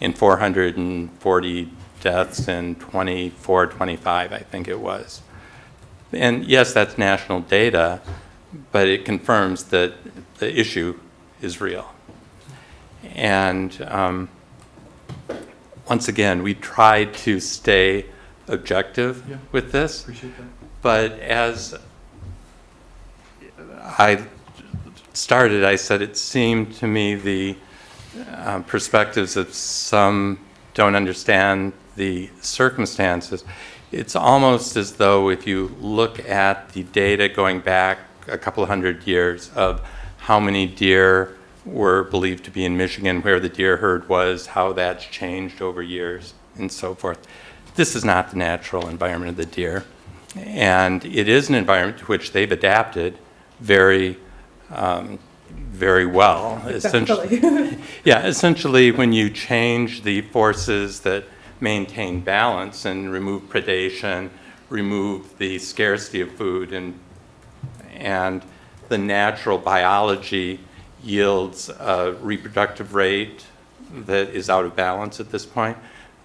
and 440 deaths in 24, 25, I think it was. And yes, that's national data, but it confirms that the issue is real. And once again, we tried to stay objective with this, Appreciate that. but as I started, I said it seemed to me the perspectives of some don't understand the circumstances. It's almost as though if you look at the data going back a couple of hundred years of how many deer were believed to be in Michigan, where the deer herd was, how that's changed over years, and so forth. This is not the natural environment of the deer. And it is an environment to which they've adapted very, very well. Essentially, when you change the forces that maintain balance and remove predation, remove the scarcity of food, and the natural biology yields a reproductive rate that is out of balance at this point,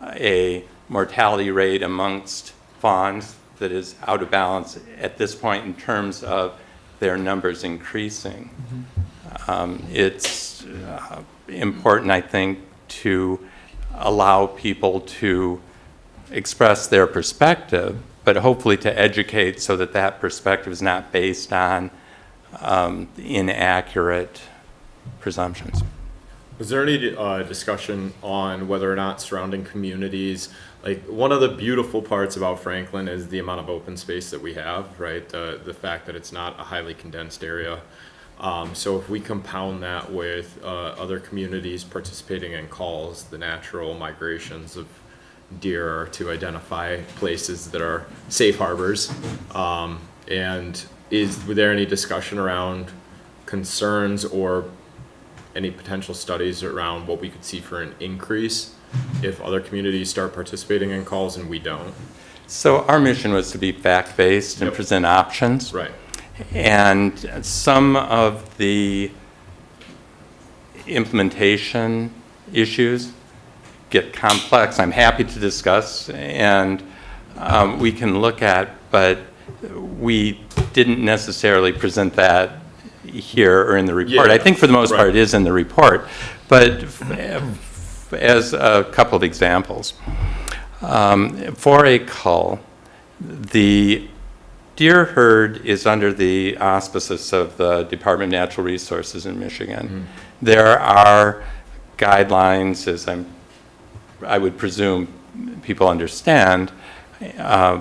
a mortality rate amongst fawns that is out of balance at this point in terms of their numbers increasing. It's important, I think, to allow people to express their perspective, but hopefully to educate so that that perspective is not based on inaccurate presumptions. Was there any discussion on whether or not surrounding communities, like one of the beautiful parts about Franklin is the amount of open space that we have, right? The fact that it's not a highly condensed area. So if we compound that with other communities participating in calls, the natural migrations of deer are to identify places that are safe harbors, and were there any discussion around concerns or any potential studies around what we could see for an increase if other communities start participating in calls and we don't? So our mission was to be fact-based and present options. Right. And some of the implementation issues get complex. I'm happy to discuss, and we can look at, but we didn't necessarily present that here or in the report. I think for the most part it is in the report, but as a couple of examples. For a cull, the deer herd is under the auspices of the Department of Natural Resources in Michigan. There are guidelines, as I would presume people understand,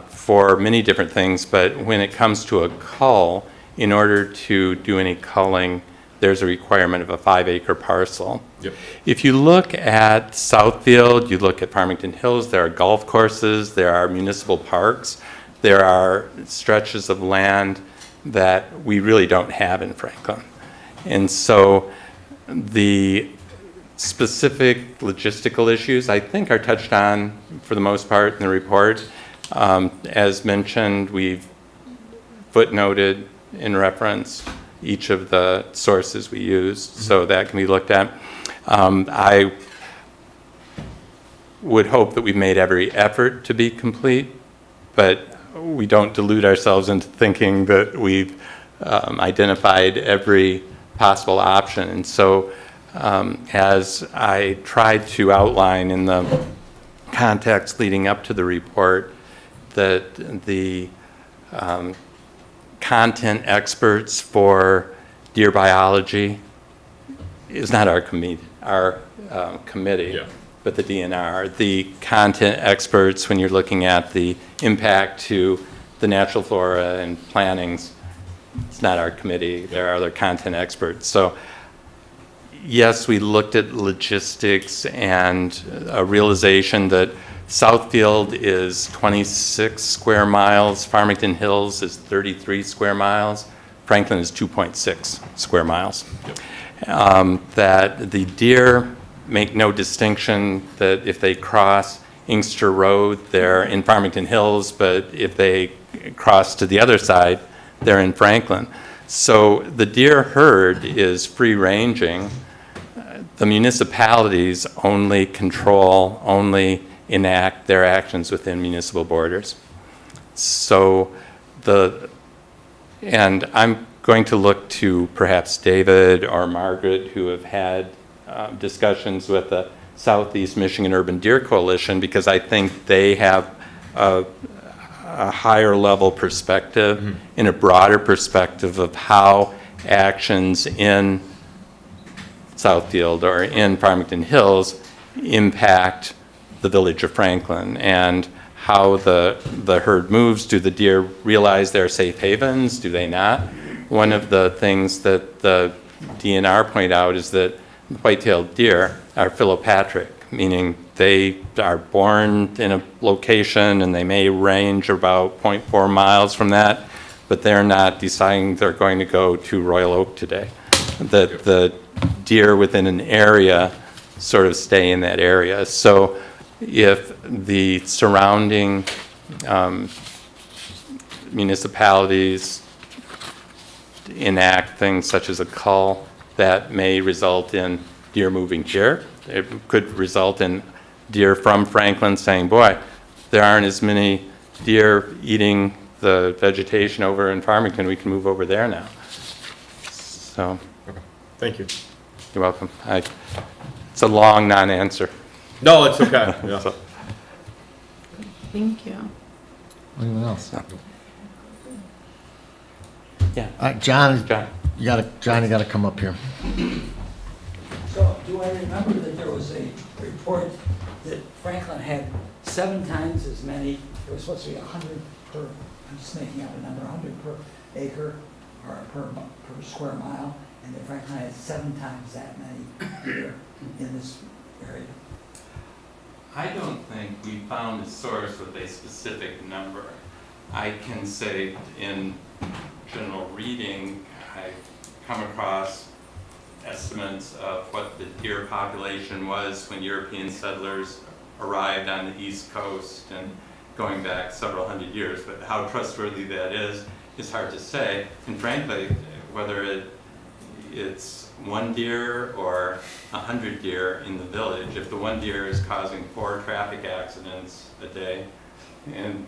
for many different things, but when it comes to a cull, in order to do any culling, there's a requirement of a 5-acre parcel. Yep. If you look at Southfield, you look at Farmington Hills, there are golf courses, there are municipal parks, there are stretches of land that we really don't have in Franklin. And so the specific logistical issues, I think, are touched on for the most part in the report. As mentioned, we've footnoted in reference each of the sources we used, so that can be looked at. I would hope that we've made every effort to be complete, but we don't delude ourselves into thinking that we've identified every possible option. And so as I tried to outline in the context leading up to the report, that the content experts for deer biology is not our committee, but the DNR. The content experts, when you're looking at the impact to the natural flora and plantings, it's not our committee. There are other content experts. So yes, we looked at logistics and a realization that Southfield is 26 square miles, Farmington Hills is 33 square miles, Franklin is 2.6 square miles. That the deer make no distinction that if they cross Inkster Road, they're in Farmington Hills, but if they cross to the other side, they're in Franklin. So the deer herd is free-ranging. The municipalities only control, only enact their actions within municipal borders. So and I'm going to look to perhaps David or Margaret, who have had discussions with the Southeast Michigan Urban Deer Coalition, because I think they have a higher level perspective and a broader perspective of how actions in Southfield or in Farmington Hills impact the village of Franklin and how the herd moves. Do the deer realize they're safe havens? Do they not? One of the things that the DNR point out is that white-tailed deer are philopatric, meaning they are born in a location and they may range about 0.4 miles from that, but they're not deciding they're going to go to Royal Oak today. That the deer within an area sort of stay in that area. So if the surrounding municipalities enact things such as a cull, that may result in deer moving here. It could result in deer from Franklin saying, boy, there aren't as many deer eating the vegetation over in Farmington, we can move over there now. So. Okay. Thank you. You're welcome. It's a long non-answer. No, it's okay. Yeah. So, Thank you. Anyone else? yeah. John, John. you gotta come up here. So, do I remember that there was a report that Franklin had 7 times as many, it was supposed to be 100 per, I'm just making up a number, 100 per acre or per square mile, and that Franklin had 7 times that many here in this area? I don't think we found a source with a specific number. I can say in general reading, I come across estimates of what the deer population was when European settlers arrived on the East Coast and going back several hundred years, but how trustworthy that is hard to say. And frankly, whether it's 1 deer or 100 deer in the village, if the 1 deer is causing 4 traffic accidents a day, and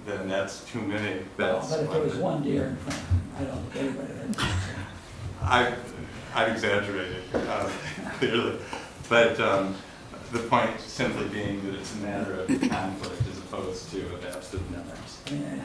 then that's too many. But if there was 1 deer in front, I don't think anybody would. I've exaggerated, clearly. But the point simply being that it's a matter of conflict as opposed to of absolute numbers. I mean,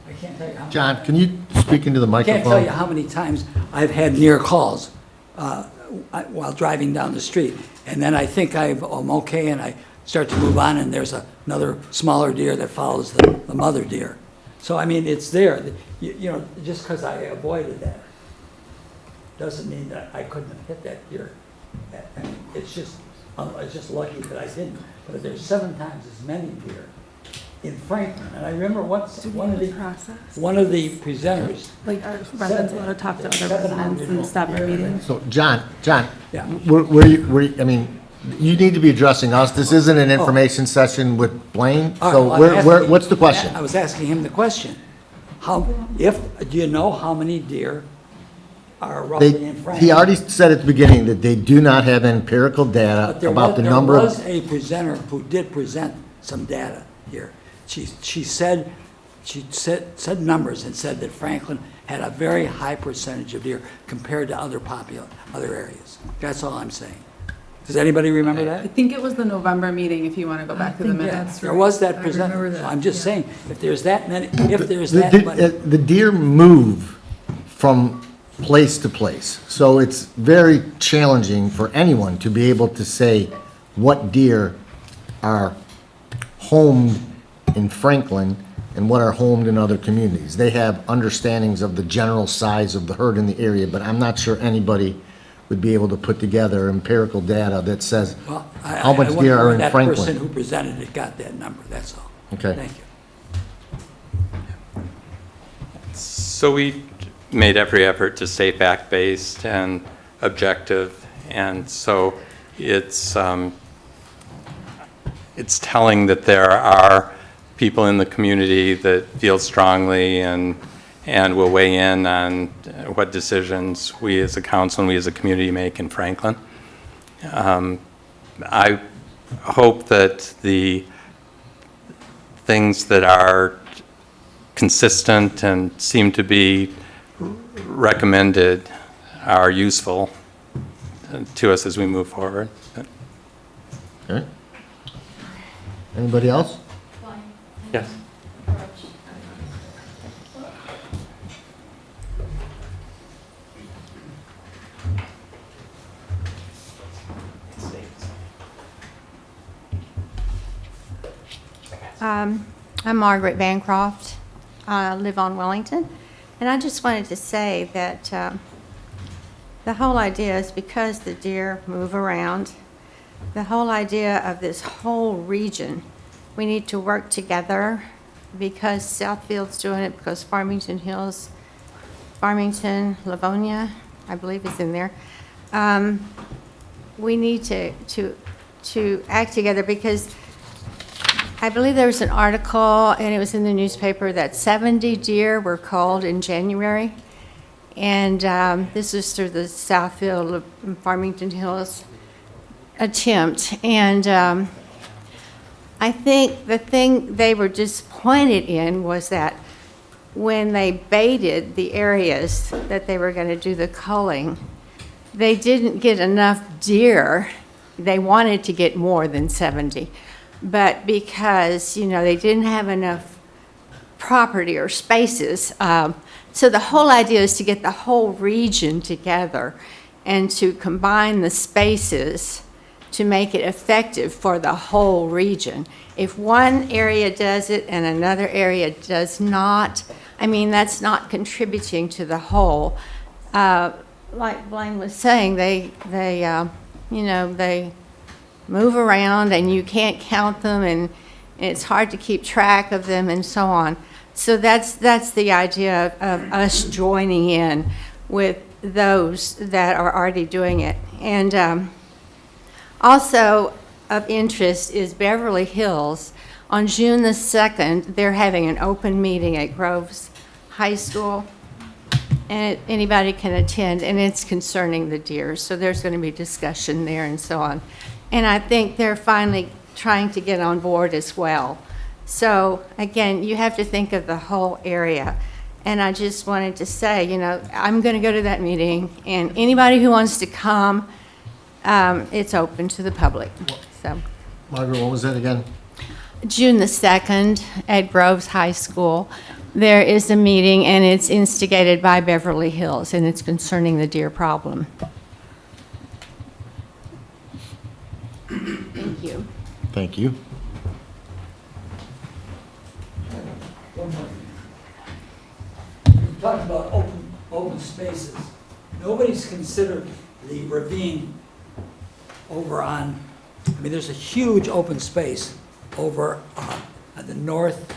I can't tell you how many. John, can you speak into the I can't tell microphone? you how many times I've had near calls while driving down the street. And then I think I'm okay, and I start to move on, and there's another smaller deer that follows the mother deer. So, I mean, it's there. You know, just because I avoided that doesn't mean that I couldn't have hit that deer. I mean, it's just lucky that I didn't. But there's 7 times as many deer in Franklin. And I remember one of the presenters. Like, our residents allowed to talk to other residents and stop our meetings. So, John, Yeah. I mean, you need to be addressing us. This isn't an information session with Blaine. All right, So well, I'm asking- what's the question? I was asking him the question. Do you know how many deer are roughly in Franklin? He already said at the beginning that they do not have empirical data But there about the was, number there of. was a presenter who did present some data here. She said numbers and said that Franklin had a very high percentage of deer compared to other areas. That's all I'm saying. Does anybody remember I that? think it was the November meeting, if you want to go back to the minutes. There was that presenter. So I'm just saying, if there's that many, if there's that many. The deer move from place to place. So it's very challenging for anyone to be able to say what deer are homed in Franklin and what are homed in other communities. They have understandings of the general size of the herd in the area, but I'm not sure anybody would be able to put together empirical data that says Well, how much I deer wonder are where in that person Franklin. who presented it got that number, that's all. Okay. Thank you. So we made every effort to stay fact-based and objective, and so it's telling that there are people in the community that feel strongly and will weigh in on what decisions we as a council and we as a community make in Franklin. I hope that the things that are consistent and seem to be recommended are useful to us as we move forward. Okay. Anybody else? Yes. I'm Margaret Bancroft. I live on Wellington. And I just wanted to say that the whole idea is because the deer move around, the whole idea of this whole region, we need to work together because Southfield's doing it, because Farmington Hills, Farmington, Livonia, I believe is in there. We need to act together because I believe there was an article, and it was in the newspaper, that 70 deer were culled in January. And this is through the Southfield Farmington Hills attempt. And I think the thing they were disappointed in was that when they baited the areas that they were going to do the culling, they didn't get enough deer. They wanted to get more than 70. But because, they didn't have enough property or spaces. So the whole idea is to get the whole region together and to combine the spaces to make it effective for the whole region. If one area does it and another area does not, that's not contributing to the whole. Like Blaine was saying, they move around and you can't count them and it's hard to keep track of them and so on. So that's the idea of us joining in with those that are already doing it. And also of interest is Beverly Hills. On June the 2nd, they're having an open meeting at Groves High School, and anybody can attend, and it's concerning the deer. So there's going to be discussion there and so on. And I think they're finally trying to get on board as well. So again, you have to think of the whole area. And I just wanted to say, you know, I'm going to go to that meeting, and anybody who wants to come, it's open to the public. So Margaret, what was that again? June the 2nd at Groves High School, there is a meeting, and it's instigated by Beverly Hills, and it's concerning the deer problem. Thank you. Thank you. You talked about open spaces. Nobody's considered the ravine over on, I mean, there's a huge open space over on the north.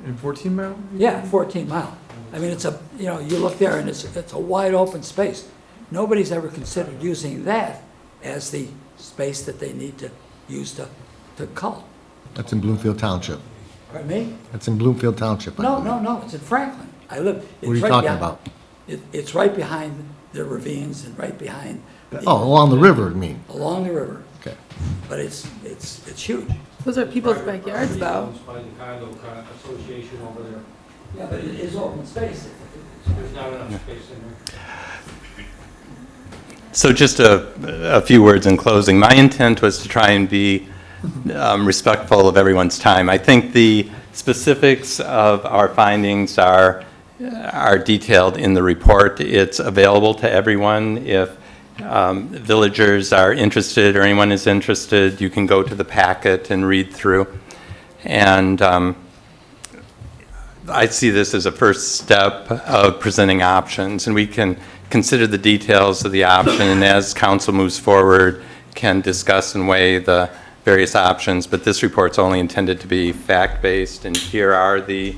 In 14 Mile? Yeah, 14 Mile. I mean, it's a, you know, you look there and it's a wide open space. Nobody's ever considered using that as the space that they need to use to cull. That's in Bloomfield Township. Pardon me? That's in Bloomfield Township. I No, believe. no, it's in Franklin. I live. What are you talking about? It's right behind the ravines and right behind. Oh, along the river, you mean? Along the river. Okay. But it's huge. Those are people's backyards, though. By the condo association over there. Yeah, but it is open space. There's not enough space in there. So just a few words in closing. My intent was to try and be respectful of everyone's time. I think the specifics of our findings are detailed in the report. It's available to everyone. If villagers are interested or anyone is interested, you can go to the packet and read through. And I see this as a first step of presenting options, and we can consider the details of the option, and as council moves forward, can discuss and weigh the various options. But this report's only intended to be fact-based, and here are the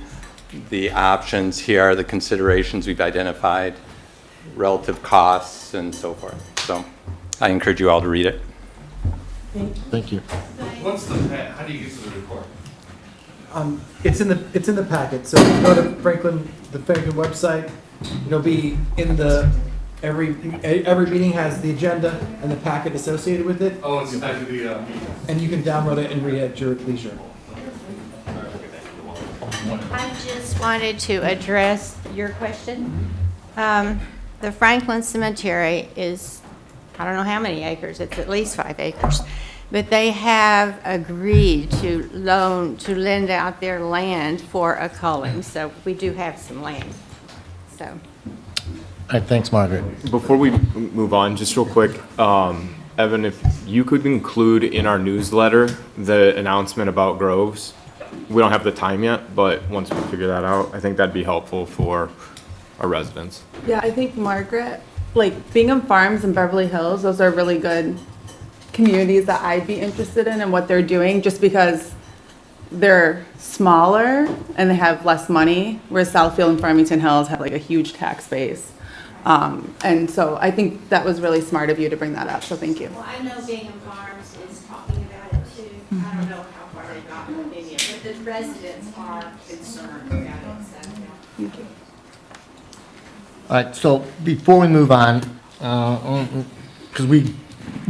options, here are the considerations we've identified, relative costs, and so forth. So I encourage you all to read it. Thank you. What's the, how do you get to the report? It's in the packet. So if you go to the Franklin website, it'll be in the, every meeting has the agenda and the packet associated with it. Oh, it's back to the meeting. And you can download it and read it at your leisure. I just wanted to address your question. The Franklin Cemetery is, I don't know how many acres, it's at least 5 acres. But they have agreed to lend out their land for a culling, so we do have some land, so. All right, thanks, Margaret. Before we move on, just real quick, Evan, if you could include in our newsletter the announcement about Groves. We don't have the time yet, but once we figure that out, I think that'd be helpful for our residents. Yeah, I think Margaret, like Bingham Farms and Beverly Hills, those are really good communities that I'd be interested in and what they're doing, just because they're smaller and they have less money, whereas Southfield and Farmington Hills have like a huge tax base. And so I think that was really smart of you to bring that up, so thank you. Well, I know Bingham Farms is talking about it too. I don't know how far they got in opinion, but the residents are concerned about it, so. Thank you. All right, so before we move on, because we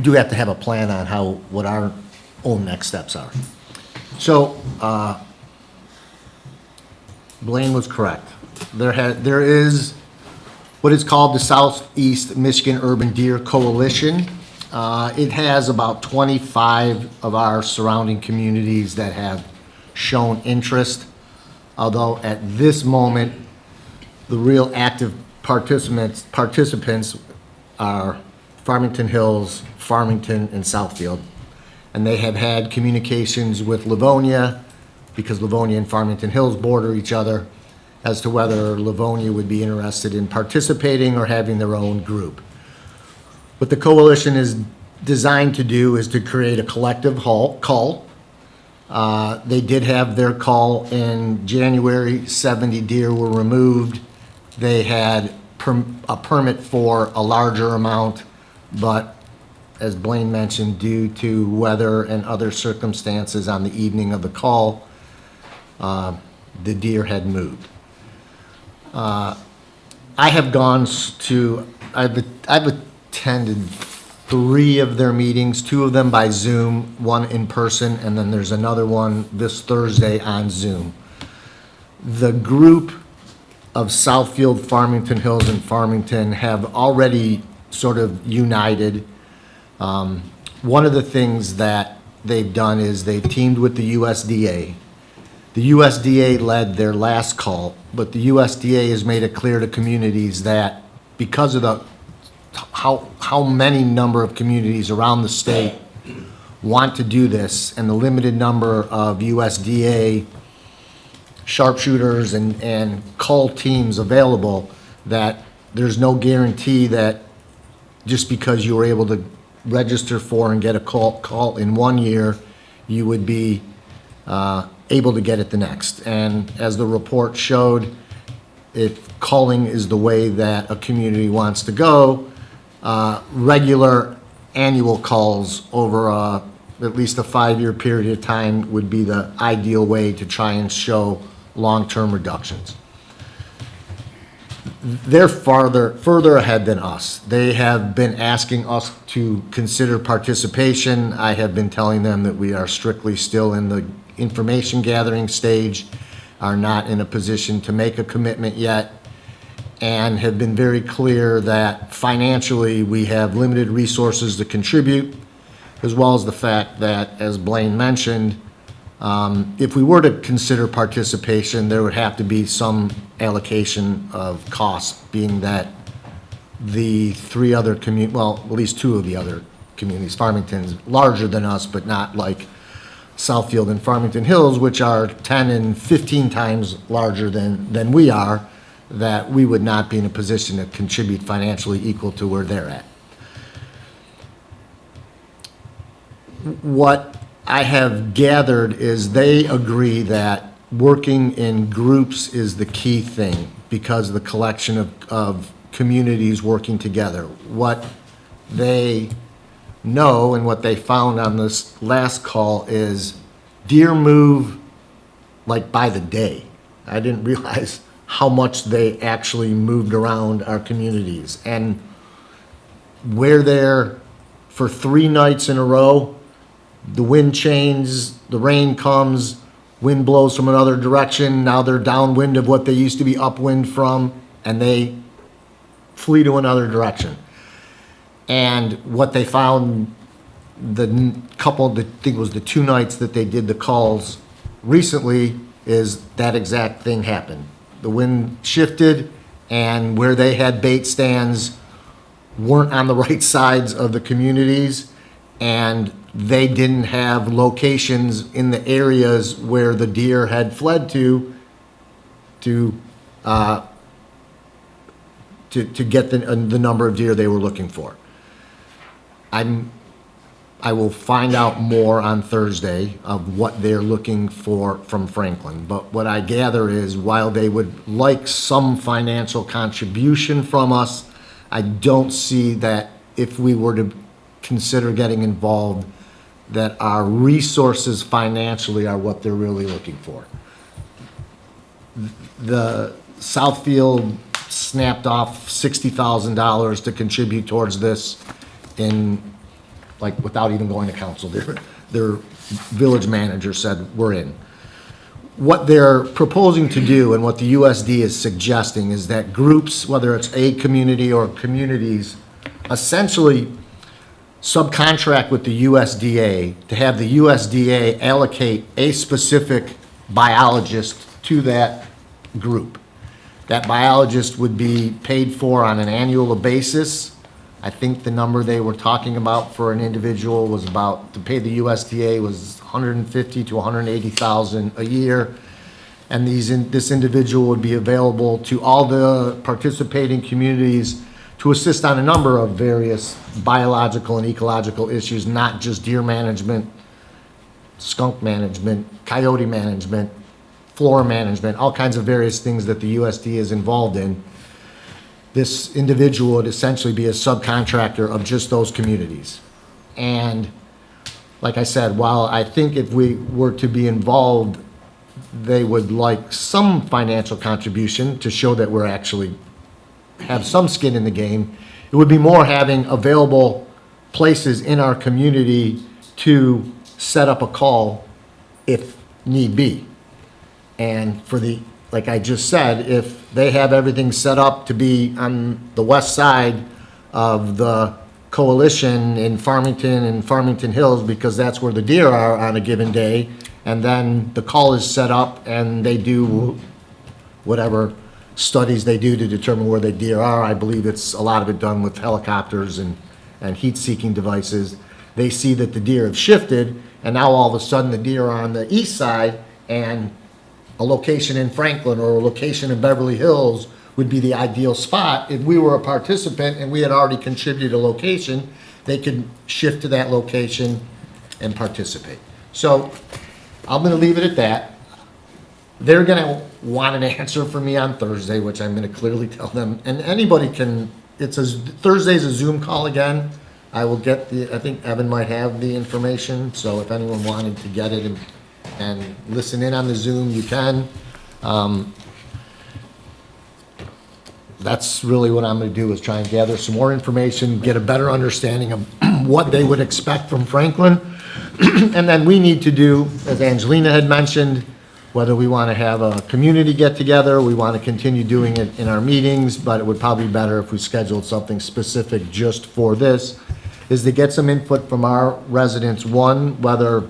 do have to have a plan on what our own next steps are. So, Blaine was correct. There is what is called the Southeast Michigan Urban Deer Coalition. It has about 25 of our surrounding communities that have shown interest, although at this moment, the real active participants are Farmington Hills, Farmington, and Southfield. And they have had communications with Livonia, because Livonia and Farmington Hills border each other, as to whether Livonia would be interested in participating or having their own group. What the coalition is designed to do is to create a collective call They did have their call in January, 70 deer were removed. They had a permit for a larger amount, but as Blaine mentioned, due to weather and other circumstances on the evening of the call, the deer had moved. I have gone to, I've attended 3 of their meetings, 2 of them by Zoom, 1 in person, and then there's another one this Thursday on Zoom. The group of Southfield, Farmington Hills, and Farmington have already sort of united. One of the things that they've done is they've teamed with the USDA. The USDA led their last call, but the USDA has made it clear to communities that because of the how many number of communities around the state want to do this and the limited number of USDA sharpshooters and cull teams available, that there's no guarantee that just because you were able to register for and get a call in 1 year, you would be able to get it the next. And as the report showed, if culling is the way that a community wants to go, regular annual calls over at least a 5-year period of time would be the ideal way to try and show long-term reductions. They're further ahead than us. They have been asking us to consider participation. I have been telling them that we are strictly still in the information gathering stage, are not in a position to make a commitment yet, and have been very clear that financially we have limited resources to contribute, as well as the fact that, as Blaine mentioned, if we were to consider participation, there would have to be some allocation of costs, being that the 3 other well, at least 2 of the other communities, Farmington's larger than us, but not like Southfield and Farmington Hills, which are 10 and 15 times larger than we are, that we would not be in a position to contribute financially equal to where they're at. What I have gathered is they agree that working in groups is the key thing because of the collection of communities working together. What they know and what they found on this last call is deer move like by the day. I didn't realize how much they actually moved around our communities. And we're there for 3 nights in a row. The wind changes, the rain comes, wind blows from another direction. Now they're downwind of what they used to be upwind from, and they flee to another direction. And what they found, I think it was the 2 nights that they did the calls recently, is that exact thing happened. The wind shifted, and where they had bait stands weren't on the right sides of the communities, and they didn't have locations in the areas where the deer had fled to get the number of deer they were looking for. I will find out more on Thursday of what they're looking for from Franklin. But what I gather is while they would like some financial contribution from us, I don't see that if we were to consider getting involved, that our resources financially are what they're really looking for. The Southfield snapped off $60,000 to contribute towards this without even going to council. Their village manager said, we're in. What they're proposing to do and what the USD is suggesting is that groups, whether it's a community or communities, essentially subcontract with the USDA to have the USDA allocate a specific biologist to that group. That biologist would be paid for on an annual basis. I think the number they were talking about for an individual was to pay the USDA was $150,000 to $180,000 a year. And this individual would be available to all the participating communities to assist on a number of various biological and ecological issues, not just deer management, skunk management, coyote management, flora management, all kinds of various things that the USD is involved in. This individual would essentially be a subcontractor of just those communities. And like I said, while I think if we were to be involved, they would like some financial contribution to show that we're actually have some skin in the game, it would be more having available places in our community to set up a call if need be. And for the, like I just said, if they have everything set up to be on the west side of the coalition in Farmington and Farmington Hills, because that's where the deer are on a given day, and then the call is set up and they do whatever studies they do to determine where the deer are. I believe it's a lot of it done with helicopters and heat-seeking devices. They see that the deer have shifted, and now all of a sudden the deer are on the east side, and a location in Franklin or a location in Beverly Hills would be the ideal spot. If we were a participant and we had already contributed a location, they could shift to that location and participate. So I'm gonna leave it at that. They're gonna want an answer from me on Thursday, which I'm gonna clearly tell them, and anybody can, Thursday's a Zoom call again. I will get I think Evan might have the information, so if anyone wanted to get it and listen in on the Zoom, you can. That's really what I'm gonna do, is try and gather some more information, get a better understanding of what they would expect from Franklin. And then we need to do, as Angelina had mentioned, whether we want to have a community get-together, we want to continue doing it in our meetings, but it would probably be better if we scheduled something specific just for this, is to get some input from our residents. One, whether,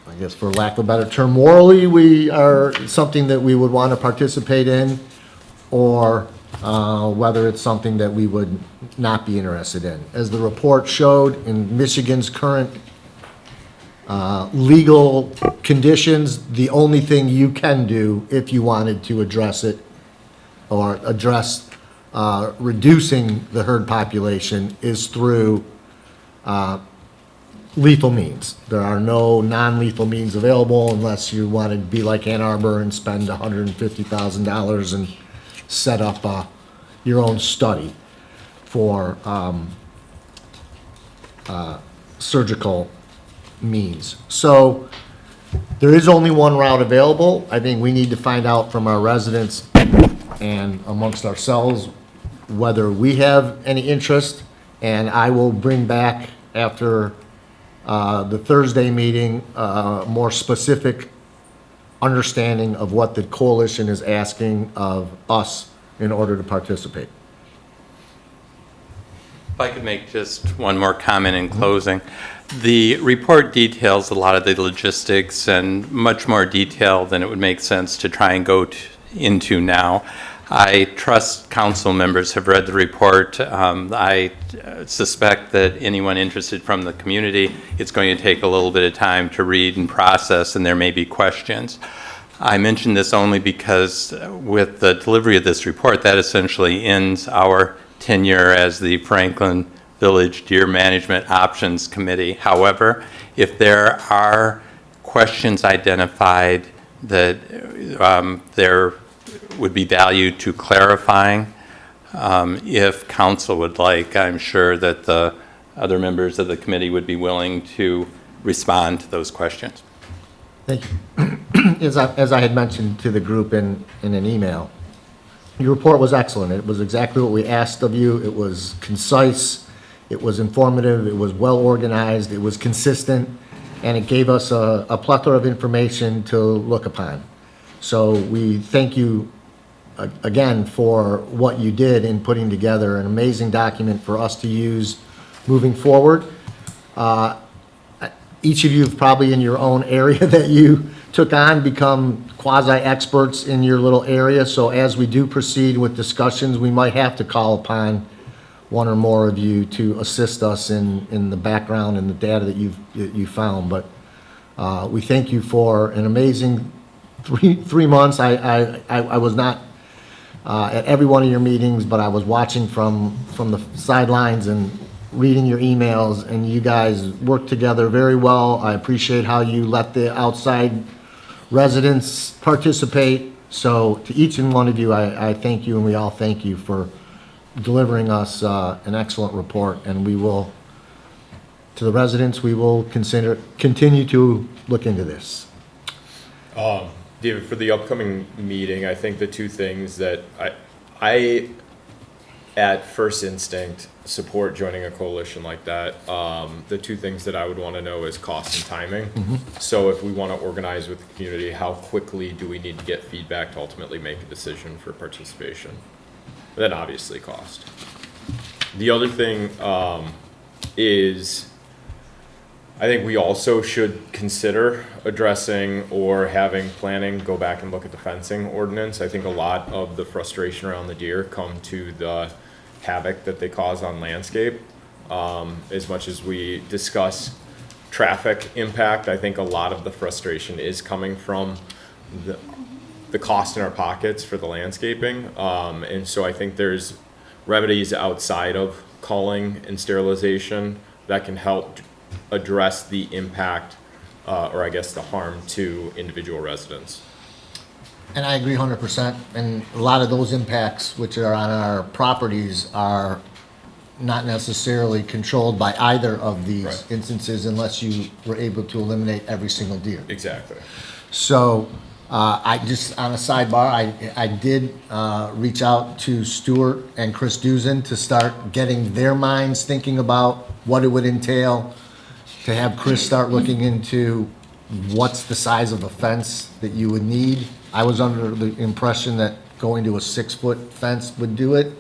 I guess for lack of a better term, morally we are something that we would want to participate in, or whether it's something that we would not be interested in. As the report showed, in Michigan's current legal conditions, the only thing you can do if you wanted to address it or address reducing the herd population is through lethal means. There are no non-lethal means available unless you want to be like Ann Arbor and spend $150,000 and set up your own study for surgical means. So there is only one route available. I think we need to find out from our residents and amongst ourselves whether we have any interest, and I will bring back after the Thursday meeting a more specific understanding of what the coalition is asking of us in order to participate. If I could make just one more comment in closing. The report details a lot of the logistics and much more detail than it would make sense to try and go into now. I trust council members have read the report. I suspect that anyone interested from the community, it's going to take a little bit of time to read and process, and there may be questions. I mention this only because with the delivery of this report, that essentially ends our tenure as the Franklin Village Deer Management Options Committee. However, if there are questions identified that there would be value to clarifying, if council would like, I'm sure that the other members of the committee would be willing to respond to those questions. Thank you. As I had mentioned to the group in an email, your report was excellent. It was exactly what we asked of you. It was concise, it was informative, it was well organized, it was consistent, and it gave us a plethora of information to look upon. So we thank you again for what you did in putting together an amazing document for us to use moving forward. Each of you have probably in your own area that you took on become quasi-experts in your little area. So as we do proceed with discussions, we might have to call upon one or more of you to assist us in the background and the data that you found. But we thank you for an amazing three months. I was not at every one of your meetings, but I was watching from the sidelines, and reading your emails, and you guys work together very well. I appreciate how you let the outside residents participate. So to each and one of you, I thank you, and we all thank you for delivering us an excellent report. And we will, to the residents, we will continue to look into this. David, for the upcoming meeting, I think the two things that I at first instinct, support joining a coalition like that. The two things that I would want to know is cost and timing. So if we want to organize with the community, how quickly do we need to get feedback to ultimately make a decision for participation? Then obviously cost. The other thing is I think we also should consider addressing or having planning go back and look at the fencing ordinance. I think a lot of the frustration around the deer come to the havoc that they cause on landscape. As much as we discuss traffic impact, I think a lot of the frustration is coming from the cost in our pockets for the landscaping. And so I think there's remedies outside of culling and sterilization that can help address the impact, or I guess the harm to individual residents. And I agree 100%. And a lot of those impacts, which are on our properties, are not necessarily controlled by either of these instances unless you were able to eliminate every single deer. Exactly. So I just, on a sidebar, I did reach out to Stuart and Chris Duzin to start getting their minds thinking about what it would entail to have Chris start looking into what's the size of a fence that you would need. I was under the impression that going to a 6-foot fence would do it.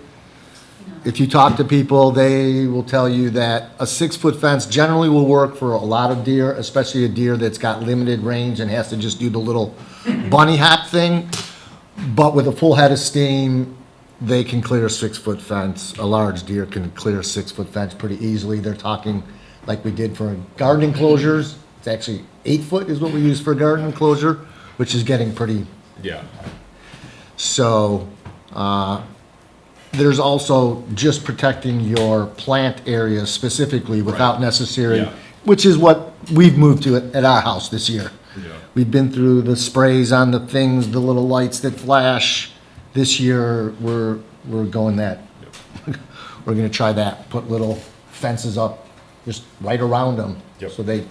If you talk to people, they will tell you that a 6-foot fence generally will work for a lot of deer, especially a deer that's got limited range and has to just do the little bunny hop thing. But with a full head of steam, they can clear a 6-foot fence. A large deer can clear a 6-foot fence pretty easily. They're talking like we did for garden enclosures. It's actually 8 foot is what we use for a garden enclosure, which is getting pretty. Yeah. So, there's also just protecting your plant areas specifically without necessary, which is what we've moved to at our house this year. We've been through the sprays on the things, the little lights that flash. This year, we're going that. We're gonna try that, put little fences up just right around them. So they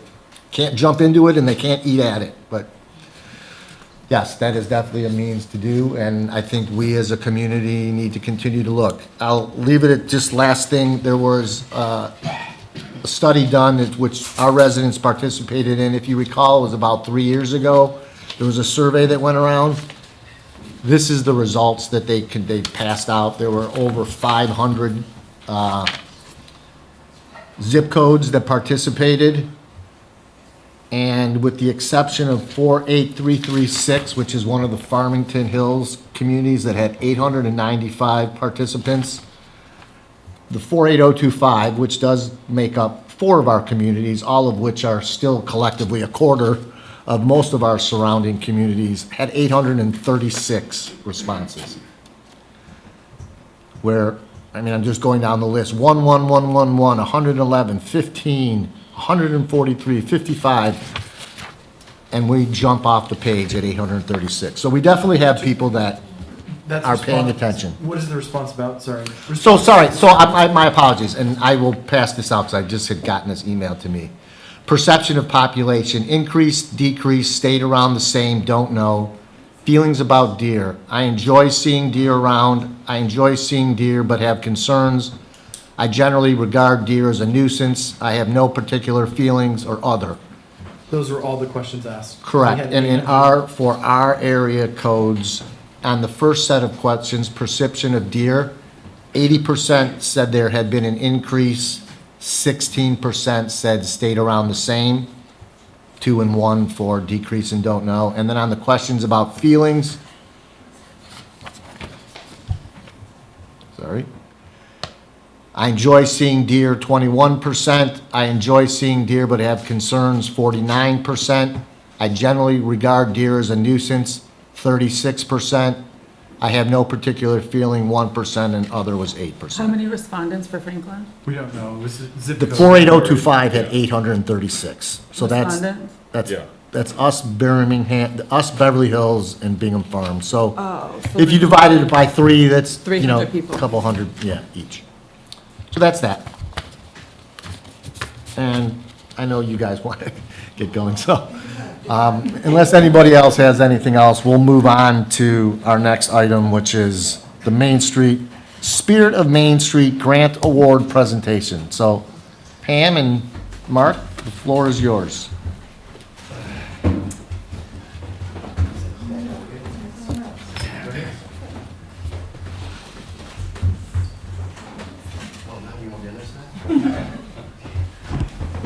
can't jump into it and they can't eat at it. But yes, that is definitely a means to do, and I think we as a community need to continue to look. I'll leave it at just last thing. There was a study done which our residents participated in. If you recall, it was about 3 years ago. There was a survey that went around. This is the results that they passed out. There were over 500 zip codes that participated. And with the exception of 48336, which is one of the Farmington Hills communities that had 895 participants, the 48025, which does make up 4 of our communities, all of which are still collectively a quarter of most of our surrounding communities, had 836 responses. Where, I mean, I'm just going down the list, 11111, 111, 15, 143, 55, and we jump off the page at 836. So we definitely have people that are paying attention. What is the response about? Sorry. So, sorry, my apologies, and I will pass this out, because I just had gotten this email to me. Perception of population, increased, decreased, stayed around the same, don't know. Feelings about deer. I enjoy seeing deer around. I enjoy seeing deer, but have concerns. I generally regard deer as a nuisance. I have no particular feelings or other. Those are all the questions asked. Correct. And for our area codes, on the first set of questions, perception of deer, 80% said there had been an increase, 16% said stayed around the same, 2 and 1 for decrease and don't know. And then on the questions about feelings, sorry. I enjoy seeing deer, 21%. I enjoy seeing deer but have concerns, 49%. I generally regard deer as a nuisance, 36%. I have no particular feeling 1% and other was 8%. How many respondents for Franklin? We don't know, it was zip The code. 48025 had 836. So Respondents? that's us Birmingham, us Beverly Hills and Bingham Farms. So Oh, so if you then- divided it by 3, that's, you know, 300 people. a couple hundred, yeah, each. So that's that. And I know you guys want to get going, so unless anybody else has anything else, we'll move on to our next item, which is the Main Street, Spirit of Main Street Grant Award presentation. So Pam and Mark, the floor is yours.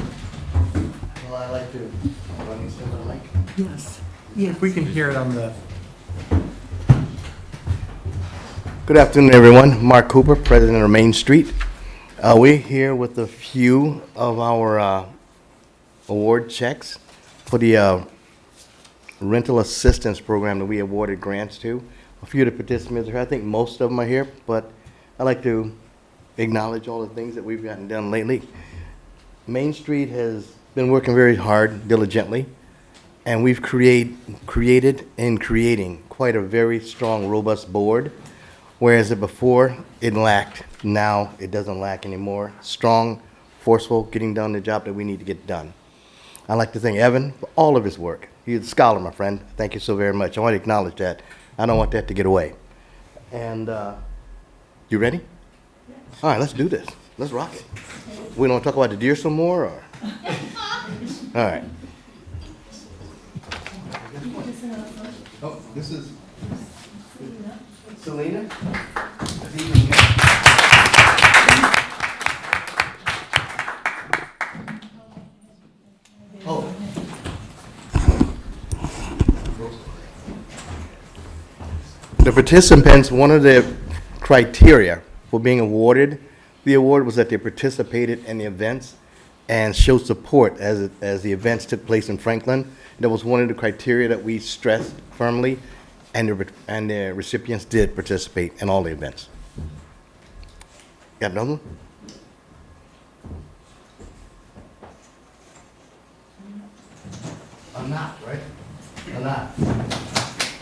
Well, I like to, let me stand on the mic. Yes. If we can hear it on the. Good afternoon, everyone. Mark Cooper, President of Main Street. We're here with a few of our award checks for the rental assistance program that we awarded grants to. A few of the participants are here. I think most of them are here, but I'd like to acknowledge all the things that we've gotten done lately. Main Street has been working very hard, diligently, and we've created and creating quite a very strong, robust board. Whereas before, it lacked. Now, it doesn't lack anymore. Strong, forceful, getting done the job that we need to get done. I'd like to thank Evan for all of his work. He's a scholar, my friend. Thank you so very much. I want to acknowledge that. I don't want that to get away. And you ready? All right, let's do this. Let's rock it. We don't talk about the deer some more, or? All right. Oh, this is Selena. Oh. The participants, one of the criteria for being awarded the award was that they participated in the events and showed support as the events took place in Franklin. That was one of the criteria that we stressed firmly, and the recipients did participate in all the events. Got another one? I'm not, right? I'm not.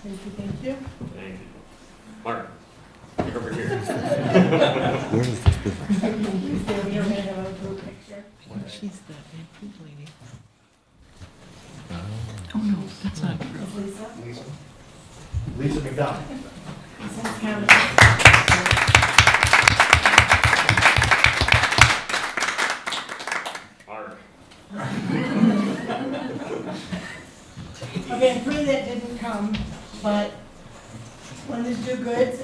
Thank you, thank you. Thank you. Mark, get over here. Where is this business? She's the food lady. Oh, no, that's not true. Lisa McDonald. Mark. Okay, three that didn't come, but one is Do Goods,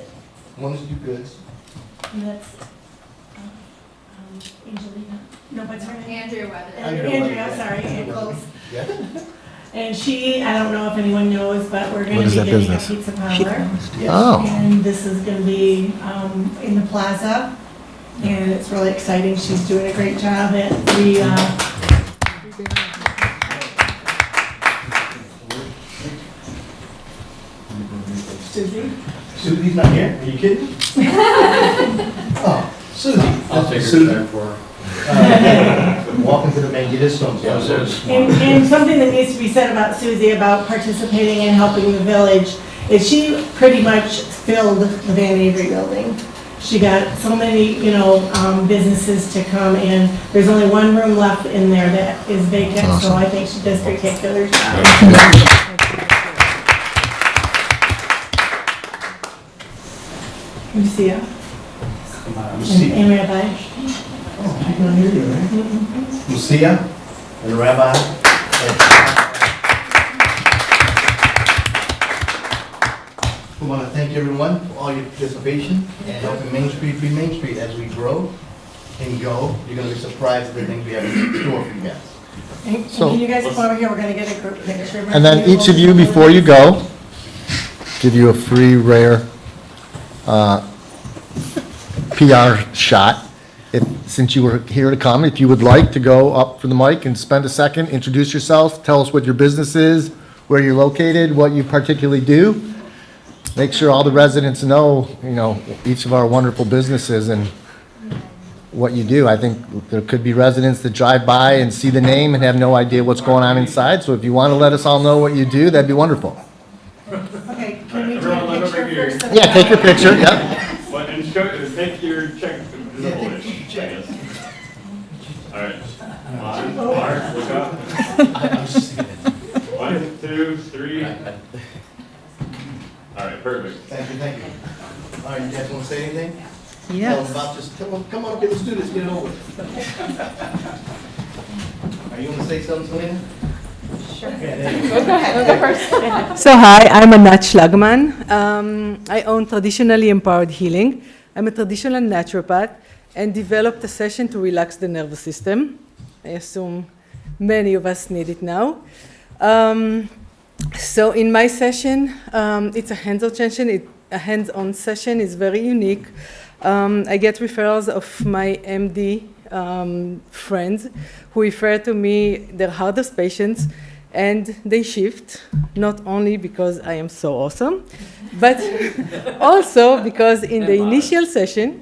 One is Do Goods. and that's Angelina. No, what's her name? Andrea Weather. Andrea, sorry, and close. Yes? And she, I don't know if anyone knows, but we're What gonna is be that getting a business? pizza parlor. Oh. And this is gonna be in the plaza, and it's really exciting. She's doing a great job at Susie? Susie's not here? Are you kidding? Oh, Susie. I'll take Susie. her back for her. Welcome to the main, you just don't. And something that needs to be said about Susie about participating and helping the village is she pretty much filled the Van Avery building. She got so many, businesses to come in. There's only one room left in there that is vacant, so I think she does a spectacular job. Lucia. And Rabbi. Lucia and Rabbi. We want to thank everyone for all your participation and helping Main Street be Main Street as we grow and go. You're going to be surprised at the things we have in store for you guys. And So- can you guys come over here? We're gonna get a group picture. And then each of you, before you go, give you a free rare PR shot. since you were here to come, if you would like to go up for the mic and spend a second, introduce yourself, tell us what your business is, where you're located, what you particularly do. Make sure all the residents know, each of our wonderful businesses and what you do. I think there could be residents that drive by and see the name and have no idea what's going on inside. So if you want to let us all know what you do, that'd be wonderful. Okay, can we take a picture first? Yeah, take your picture, yep. Well, and take your check visible-ish, I guess. All right. Mark, look up. 1, 2, 3. All right, perfect. Thank you. All right, you guys want to say anything? Yes. Come on, get the students, get it over. Are you going to say something, Selena? So hi, I'm Anat Schlagman. I own Traditionally Empowered Healing. I'm a traditional naturopath and developed a session to relax the nervous system. I assume many of us need it now. So in my session, it's a hands-on session. A hands-on session is very unique. I get referrals of my MD friends who refer to me their hardest patients, and they shift, not only because I am so awesome, but also because in the initial session,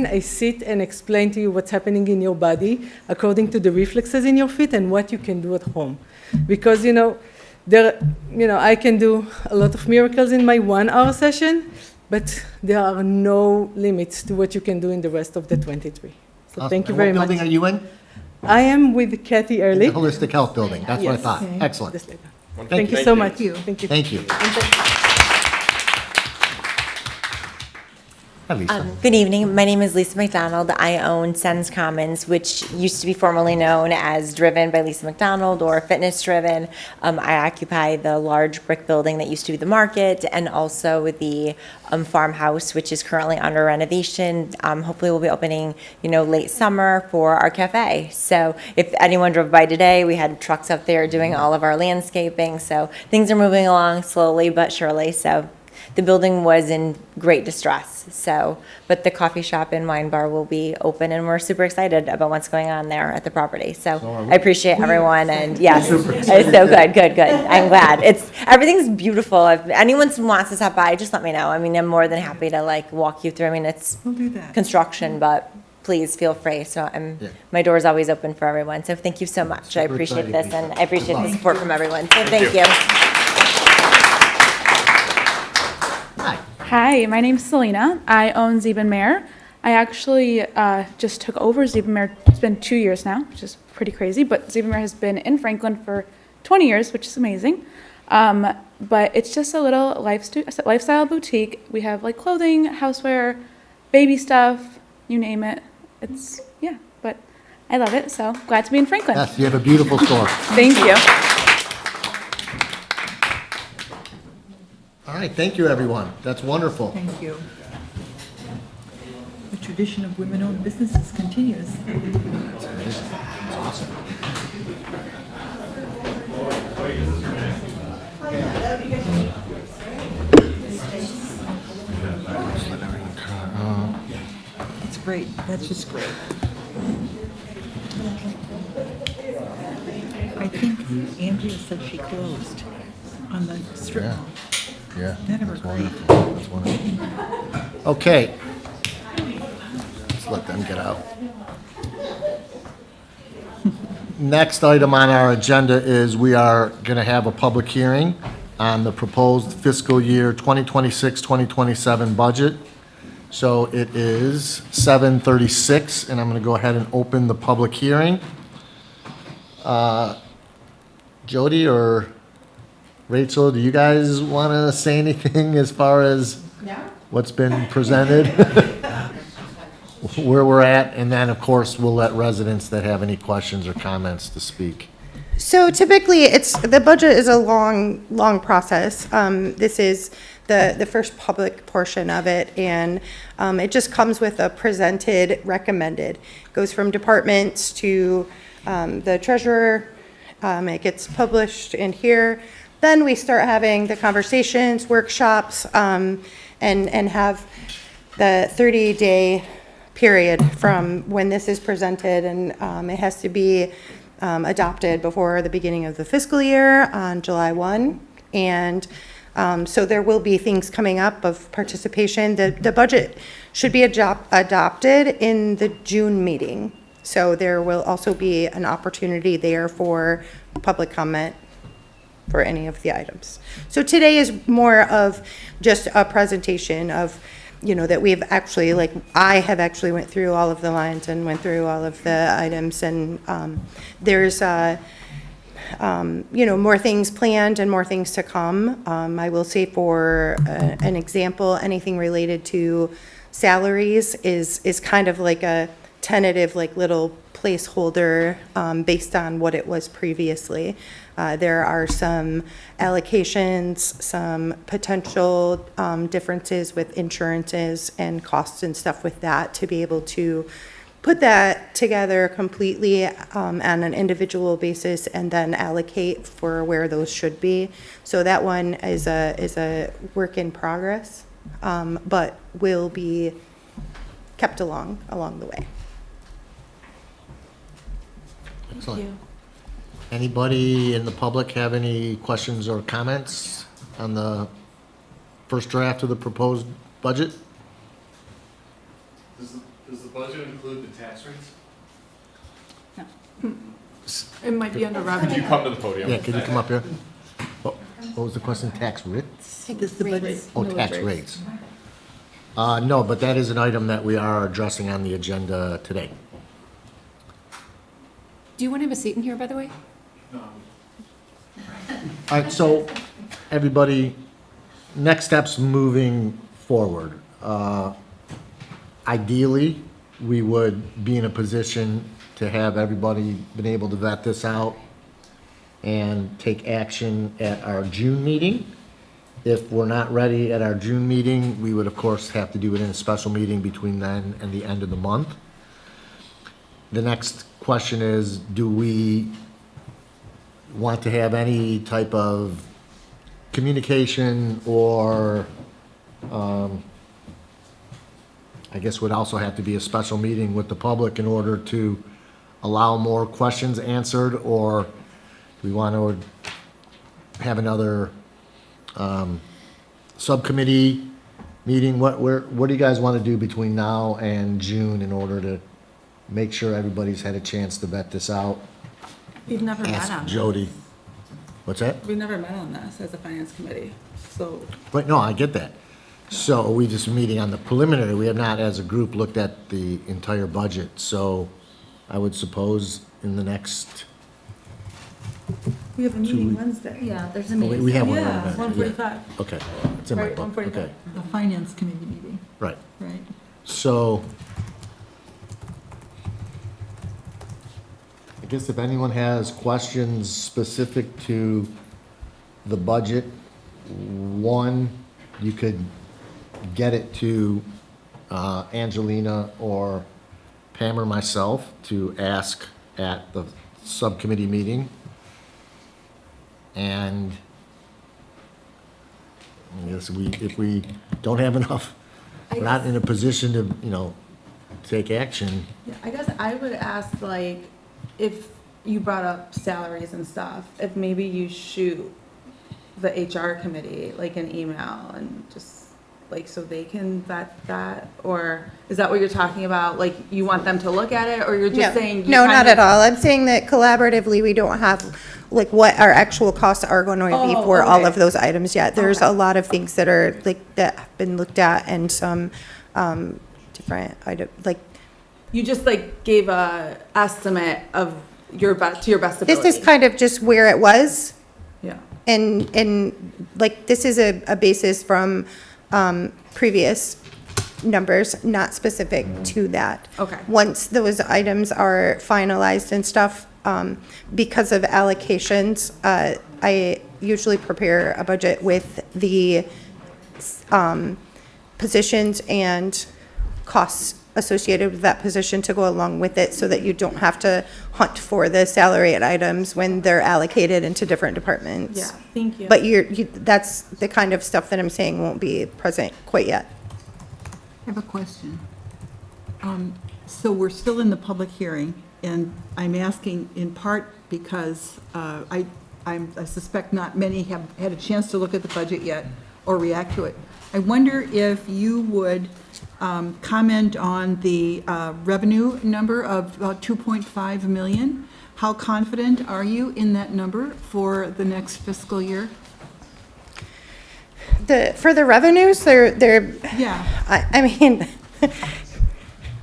I sit and explain to you what's happening in your body according to the reflexes in your feet and what you can do at home. Because, I can do a lot of miracles in my 1-hour session, but there are no limits to what you can do in the rest of the 23. So Awesome. thank you And very much. What building are you in? I am with Kathy Ehrlich. The Holistic Health Building, that's what I Yes. thought. Excellent. Thank you so much. Thank you. Thank you. Hi, Lisa. Good evening. My name is Lisa McDonald. I own Sens Commons, which used to be formerly known as Driven by Lisa McDonald or Fitness Driven. I occupy the large brick building that used to be the market and also the farmhouse, which is currently under renovation. Hopefully we'll be opening, late summer for our cafe. So if anyone drove by today, we had trucks up there doing all of our landscaping. So things are moving along slowly but surely. So the building was in great distress, but the coffee shop and wine bar will be open, and we're super excited about what's going on there at the property. So I appreciate everyone, and yes, it's so good. I'm glad. Everything's beautiful. If anyone wants to stop by, just let me know. I mean, I'm more than happy to walk you through. I mean, it's construction, but please feel free. So my door is always open for everyone. So thank you so much. I appreciate this, and I appreciate the support from everyone. So thank you. Hi, my name's Selena. I own Zeben Mare. I actually just took over Zeben Mare. It's been 2 years now, which is pretty crazy, but Zeben Mare has been in Franklin for 20 years, which is amazing. But it's just a little lifestyle boutique. We have clothing, houseware, baby stuff, you name it. But I love it, so glad to be in Franklin. Yes, you have a beautiful store. Thank you. All right, thank you, everyone. That's wonderful. Thank you. The tradition of women-owned businesses continues. It's awesome. It's great. That's just great. I think Andrea said she closed on the strip Yeah. mall. Yeah. None of her That's great. wonderful. That's wonderful. Okay. Let's let them get out. Next item on our agenda is we are going to have a public hearing on the proposed fiscal year 2026-2027 budget. So it is 7:36, and I'm going to go ahead and open the public hearing. Jody or Rachel, do you guys want to say anything as far as what's been presented? Where we're at, and then, of course, we'll let residents that have any questions or comments to speak. So typically, the budget is a long process. This is the first public portion of it, and it just comes with a presented recommended. Goes from departments to the treasurer. It gets published in here. Then we start having the conversations, workshops, and have the 30-day period from when this is presented, and it has to be adopted before the beginning of the fiscal year on July 1. And so there will be things coming up of participation. The budget should be adopted in the June meeting. So there will also be an opportunity there for public comment for any of the items. So today is more of just a presentation of, that we've actually, I have actually went through all of the lines and went through all of the items, and there's, more things planned and more things to come. I will say for an example, anything related to salaries is kind of like a tentative, little placeholder based on what it was previously. There are some allocations, some potential differences with insurances and costs and stuff with that, to be able to put that together completely on an individual basis and then allocate for where those should be. So that one is a work in progress, but will be kept along the way. Excellent. Anybody in the public have any questions or comments on the first draft of the proposed budget? Does the budget include the tax rates? It might be under revenue. Could you come to the podium? Yeah, could you come up here? What was the question? Tax rates? Oh, tax rates. No, but that is an item that we are addressing on the agenda today. Do you want to have a seat in here, by the way? No. All right, so, everybody, next steps moving forward. Ideally, we would be in a position to have everybody been able to vet this out and take action at our June meeting. If we're not ready at our June meeting, we would, of course, have to do it in a special meeting between then and the end of the month. The next question is, do we want to have any type of communication or, I guess would also have to be a special meeting with the public in order to allow more questions answered, or do we want to have another subcommittee meeting? What do you guys want to do between now and June in order to make sure everybody's had a chance to vet this out? We've never met Ask on this. Jody. What's that? We've never met on this as a finance committee, so. Right, no, I get that. So we just meeting on the preliminary, we have not as a group looked at the entire budget, so I would suppose in the next, We have a meeting meeting Wednesday. Yeah, there's a oh, we have one. Yeah, already, 1:45. Okay, it's in my Right, book, 1:45. okay, The finance committee meeting, right. right? So, I guess if anyone has questions specific to the budget, one, you could get it to Angelina or Pam or myself to ask at the subcommittee meeting. And I guess if we don't have enough, we're not in a position to, take action. Yeah, I guess I would ask, if you brought up salaries and stuff, if maybe you shoot the HR committee, an email and just, so they can vet that? Or is that what you're talking about? You want them to look at it, or you're just saying? you No, kind not of- at all. I'm saying that collaboratively, we don't have, what our actual costs are going to be Oh, for all okay. of those items yet. There's Okay. a lot of things that are, that have been looked at, and some different item, You just gave a estimate of to your best ability. this is kind of just where it was. Yeah. And this is a basis from previous numbers, not specific to that. Okay. Once those items are finalized and stuff, because of allocations, I usually prepare a budget with the positions and costs associated with that position to go along with it, so that you don't have to hunt for the salary items when they're allocated into different departments. Yeah, thank you. But that's the kind of stuff that I'm saying won't be present quite yet. I have a question. So we're still in the public hearing, and I'm asking in part because I suspect not many have had a chance to look at the budget yet or react to it. I wonder if you would comment on the revenue number of about 2.5 million. How confident are you in that number for the next fiscal year? For the revenues, they're. Yeah. I mean,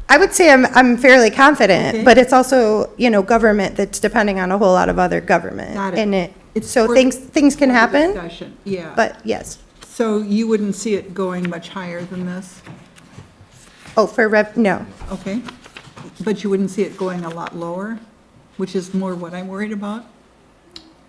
I would say I'm fairly confident, Okay. but it's also, government that's depending on a whole lot of other government. Got it. And It's so for- things can for happen, discussion, yeah. but yes. So you wouldn't see it going much higher than this? Oh, no. Okay. But you wouldn't see it going a lot lower, which is more what I'm worried about?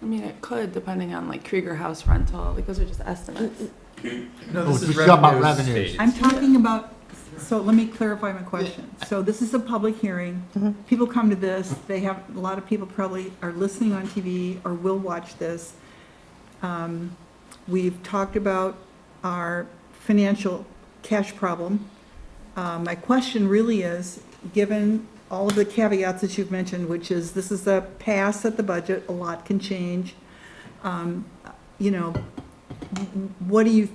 I mean, it could, depending on like Krieger House rental, like those are just estimates. No, Oh, this is we talk about revenues. revenues. I'm talking about, so let me clarify my question. So this is a public hearing. People come to this, they have, a lot of people probably are listening on TV or will watch this. We've talked about our financial cash problem. My question really is, given all of the caveats that you've mentioned, which is this is a pass at the budget, a lot can change. What do you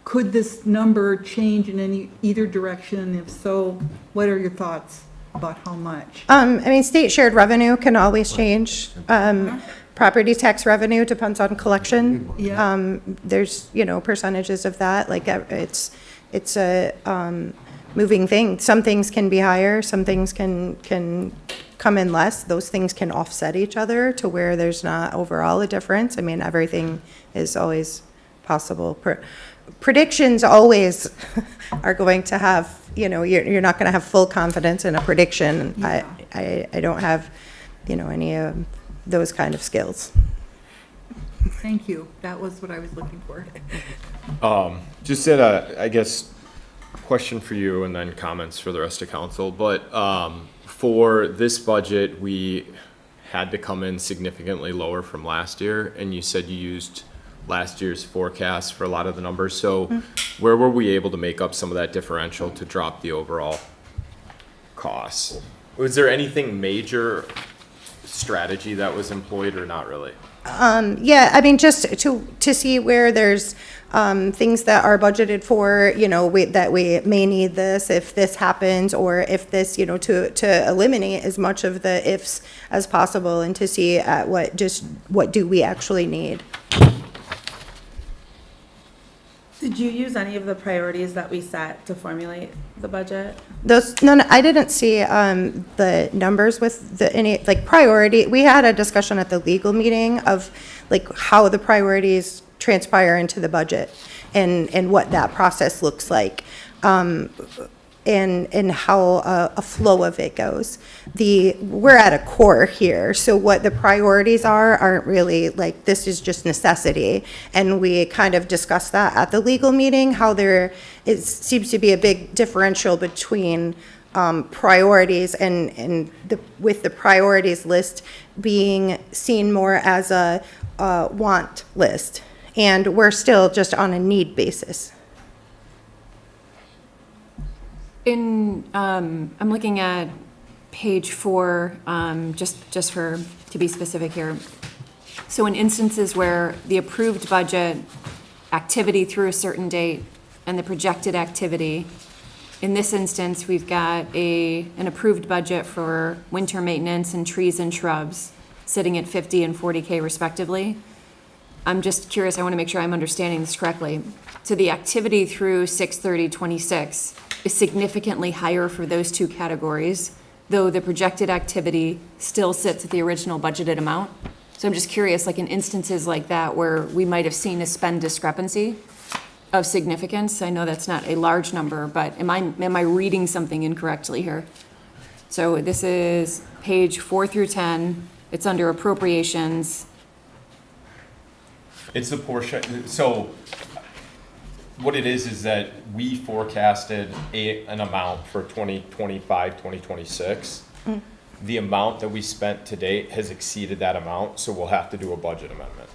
could this number change in either direction? If so, what are your thoughts about how much? I mean, state shared revenue can always change. Property tax revenue depends on collection. Yeah. There's, percentages of that, like it's a moving thing. Some things can be higher, some things can come in less. Those things can offset each other to where there's not overall a difference. I mean, everything is always possible. Predictions always are going to have, you're not going to have full confidence in a prediction. Yeah. I don't have, any of those kind of skills. Thank you. That was what I was looking for. Just had I guess, question for you and then comments for the rest of council. But for this budget, we had to come in significantly lower from last year, and you said you used last year's forecast for a lot of the numbers. So where were we able to make up some of that differential to drop the overall costs? Was there anything major strategy that was employed or not really? Yeah, I mean, just to see where there's things that are budgeted for, that we may need this if this happens, or if this, to eliminate as much of the ifs as possible, and to see at what do we actually need. Did you use any of the priorities that we set to formulate the budget? I didn't see the numbers with any priority. We had a discussion at the legal meeting of how the priorities transpire into the budget and what that process looks like. And how a flow of it goes. We're at a core here, so what the priorities aren't really this is just necessity. And we kind of discussed that at the legal meeting, how seems to be a big differential between priorities and with the priorities list being seen more as a want list. And we're still just on a need basis. I'm looking at page 4, just to be specific here. So in instances where the approved budget activity through a certain date and the projected activity, in this instance, we've got an approved budget for winter maintenance and trees and shrubs sitting at 50 and 40K respectively. I'm just curious, I want to make sure I'm understanding this correctly. So the activity through 6/30/26 is significantly higher for those two categories, though the projected activity still sits at the original budgeted amount. So I'm just curious, in instances like that where we might have seen a spend discrepancy of significance, I know that's not a large number, but am I reading something incorrectly here? So this is page 4 through 10, it's under appropriations. It's the portion, so what it is that we forecasted an amount for 2025, 2026. The amount that we spent to date has exceeded that amount, so we'll have to do a budget amendment.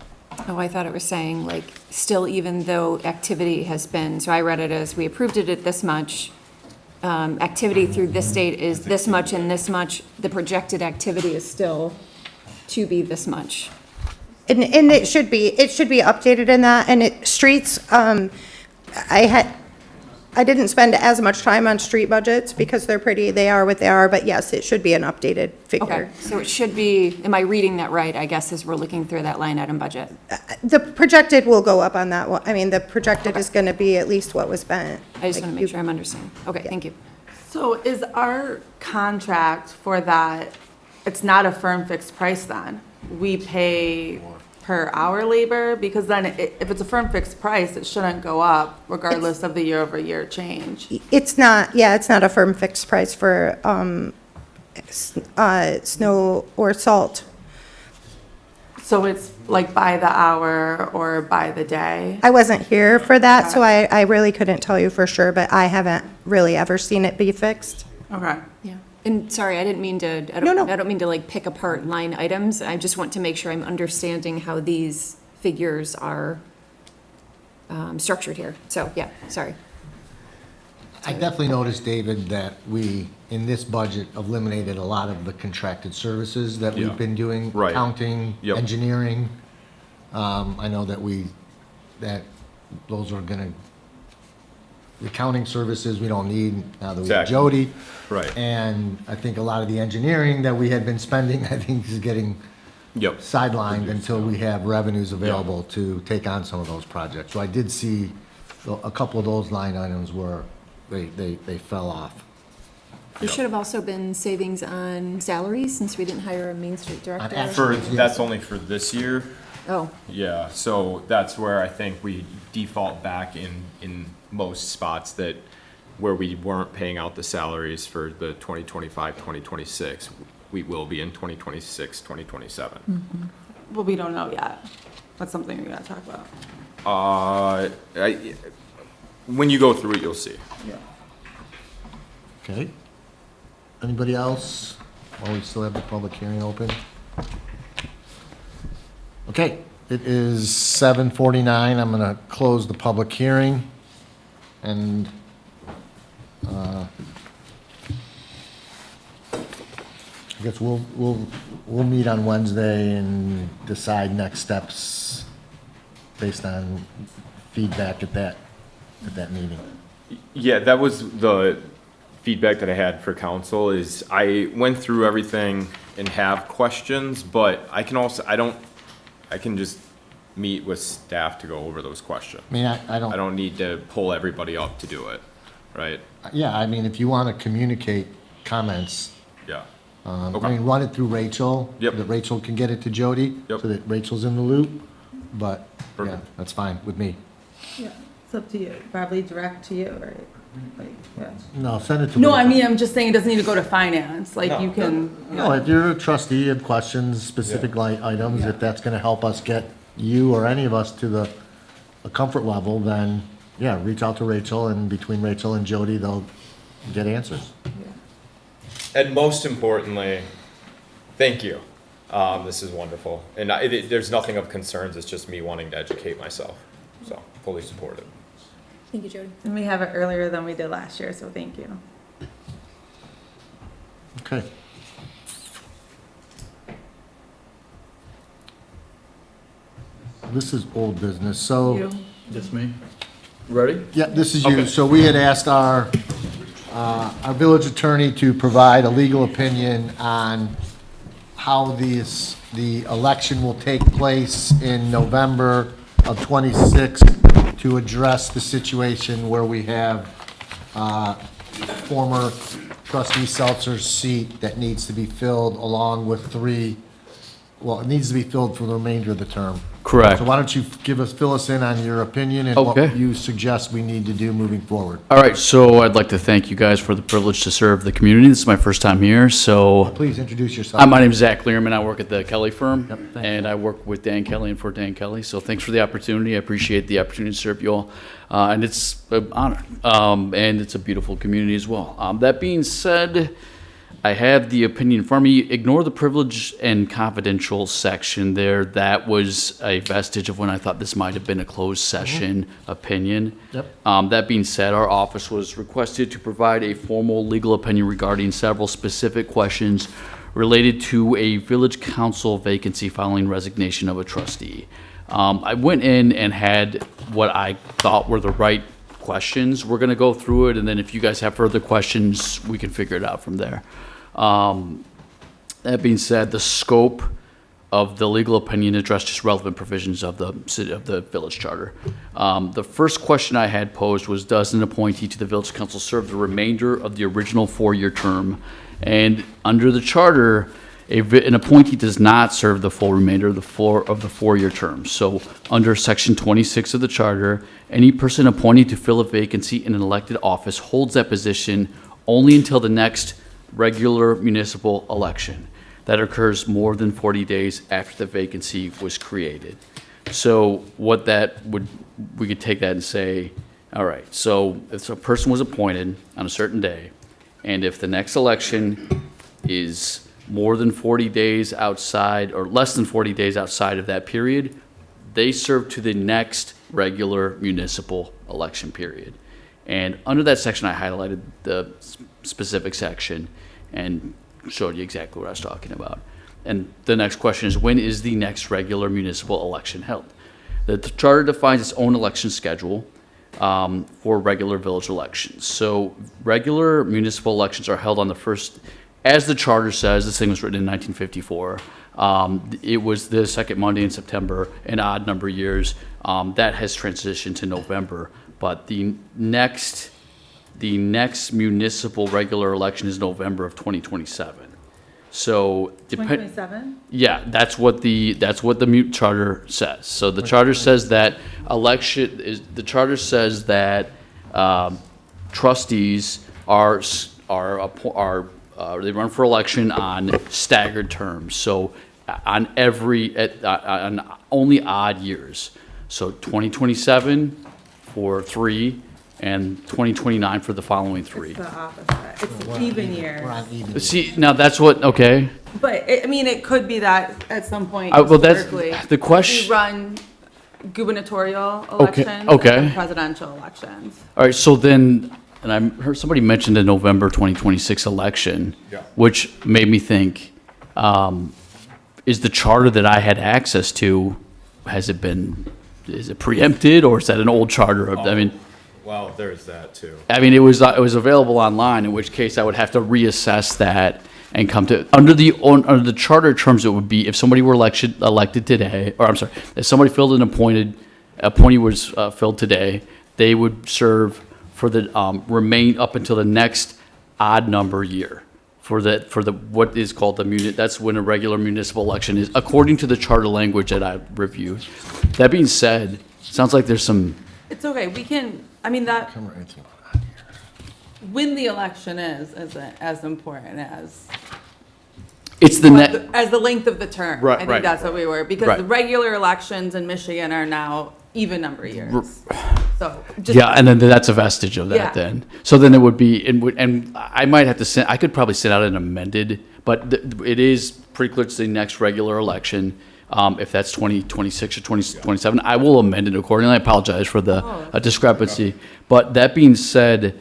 Oh, I thought it was saying still even though activity has been, so I read it as we approved it at this much, activity through this date is this much and this much, the projected activity is still to be this much. And it should be updated in that, and streets, I didn't spend as much time on street budgets because they are what they are, but yes, it should be an updated Okay, figure. so it should be, am I reading that right, I guess, as we're looking through that line item budget? The projected will go up on that one. I mean, the projected is gonna be at least what was spent. I just want to make sure I'm understanding. Okay, thank you. So is our contract for that, it's not a firm fixed price then? We pay per hour labor? Because then if it's a firm fixed price, it shouldn't go up regardless of the year-over-year change. It's not a firm fixed price for, snow or salt. So it's like by the hour or by the day? I wasn't here for that, so I really couldn't tell you for sure, but I haven't really ever seen it be fixed. Okay. Yeah. And sorry, I didn't mean to, I don't mean to like pick apart line items. I just want to make sure I'm understanding how these figures are structured here. So, yeah, sorry. I definitely noticed, David, that we, in this budget, eliminated a lot of the contracted services that Yeah. we've been doing. Right. Accounting, Yep. engineering. I know that those are gonna, accounting services we don't need now that we have Exactly. Jody. Right. And I think a lot of the engineering that we had been spending, I think is getting Yep. sidelined until we have revenues available to take on some of those projects. So I did see a couple of those line items where they fell off. There should have also been savings on salaries since we didn't hire a Main Street director. That's only for this year. Oh, Yeah, so that's where I think we default back in most spots that, where we weren't paying out the salaries for the 2025, 2026. We will be in 2026, 2027. Well, we don't know yet. That's something we gotta talk about. When you go through it, you'll see. Okay. Anybody else? While we still have the public hearing open? Okay, it is 7:49. I'm gonna close the public hearing. And, I guess we'll meet on Wednesday and decide next steps based on feedback at that meeting. Yeah, that was the feedback that I had for council is I went through everything and have questions, but I can just meet with staff to go over those questions. I mean, I don't. I don't need to pull everybody up to do it, right? Yeah, I mean, if you want to communicate comments, Yeah. I Okay. mean, run it through Rachel. Yep. That Rachel can get it to Jody. Yep. So that Rachel's in the loop, but, yeah, Perfect. that's fine with me. Yeah, it's up to you, probably direct to you, right? Like, yeah. No, send it to. No, I Rachel. mean, I'm just saying it doesn't need to go to finance, like you can. No, if you're a trustee, you have questions, specific items, if that's gonna help us get you or any of us to a comfort level, then, yeah, reach out to Rachel, and between Rachel and Jody, they'll get answers. And most importantly, thank you. This is wonderful. And there's nothing of concerns, it's just me wanting to educate myself. So, fully supportive. thank you, Jody. And we have it earlier than we did last year, so thank you. Okay. This is old business, so. Just me? Ready? Yeah, this is you. Okay. So we had asked our village attorney to provide a legal opinion on how the election will take place in November of '26 to address the situation where we have former trustee Seltzer's seat that needs to be filled along with it needs to be filled for the remainder of the term. Correct. So why don't you fill us in on your opinion and Okay. what you suggest we need to do moving forward? All right, so I'd like to thank you guys for the privilege to serve the community. This is my first time here, so. Please introduce yourself. My name's Zach Learman. I work at the Kelly firm, Yep, thank you. and I work with Dan Kelly and for Dan Kelly. So thanks for the opportunity. I appreciate the opportunity to serve you all, and it's an honor. And it's a beautiful community as well. That being said, I have the opinion for me. Ignore the privilege and confidential section there. That was a vestige of when I thought this might have been a closed session opinion. Yep. That being said, our office was requested to provide a formal legal opinion regarding several specific questions related to a village council vacancy following resignation of a trustee. I went in and had what I thought were the right questions. We're going to go through it, and then if you guys have further questions, we can figure it out from there. That being said, the scope of the legal opinion addressed just relevant provisions of the village charter. The first question I had posed was, does an appointee to the village council serve the remainder of the original 4-year term? And under the charter, an appointee does not serve the full remainder of the 4-year term. So under section 26 of the charter, any person appointed to fill a vacancy in an elected office holds that position only until the next regular municipal election that occurs more than 40 days after the vacancy was created. So what that would, we could take that and say, all right, so if a person was appointed on a certain day, and if the next election is more than 40 days outside, or less than 40 days outside of that period, they serve to the next regular municipal election period. And under that section, I highlighted the specific section and showed you exactly what I was talking about. And the next question is, when is the next regular municipal election held? The charter defines its own election schedule for regular village elections. So regular municipal elections are held on the first, as the charter says, this thing was written in 1954. It was the second Monday in September, an odd number of years. That has transitioned to November, but the next municipal regular election is November of 2027. So 2027? Yeah, that's what the mute charter says. So the charter says that trustees they run for election on staggered terms. So on only odd years. So 2027 for 3 and 2029 for the following 3. It's the opposite. It's even years. See, now that's what, okay. But, it could be that at some point Well, that's historically, the question. we run gubernatorial Okay, elections okay. and presidential elections. All right, so then, and I heard somebody mention the November 2026 election, which made me think, is the charter that I had access to, is it preempted, or is that an old charter? Well, there's that too. It was available online, in which case I would have to reassess that and come to, under the charter terms, it would be if somebody were elected today, or I'm sorry, if somebody filled an appointee was filled today, they would serve for the remain up until the next odd number year for the what is called that's when a regular municipal election is, according to the charter language that I reviewed. That being said, sounds like there's some. It's okay, we can, when the election is as important as. It's the as the length of the term. Right, I think right. that's what we were, because Right. the regular elections in Michigan are now even number of years. So. Yeah, and then that's a vestige of that Yeah. then. So then it would be, and I might have to I could probably send out an amended, but it is pretty clear it's the next regular election. If that's 2026 or 2027, I will amend it accordingly. I apologize for the discrepancy. But that being said,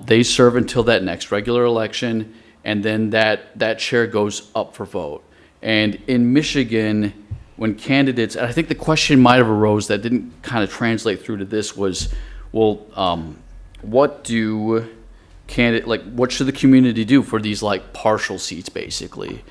they serve until that next regular election, and then that chair goes up for vote. And in Michigan, when candidates, and I think the question might have arose that didn't kind of translate through to this was, well, what should the community do for these partial seats, basically?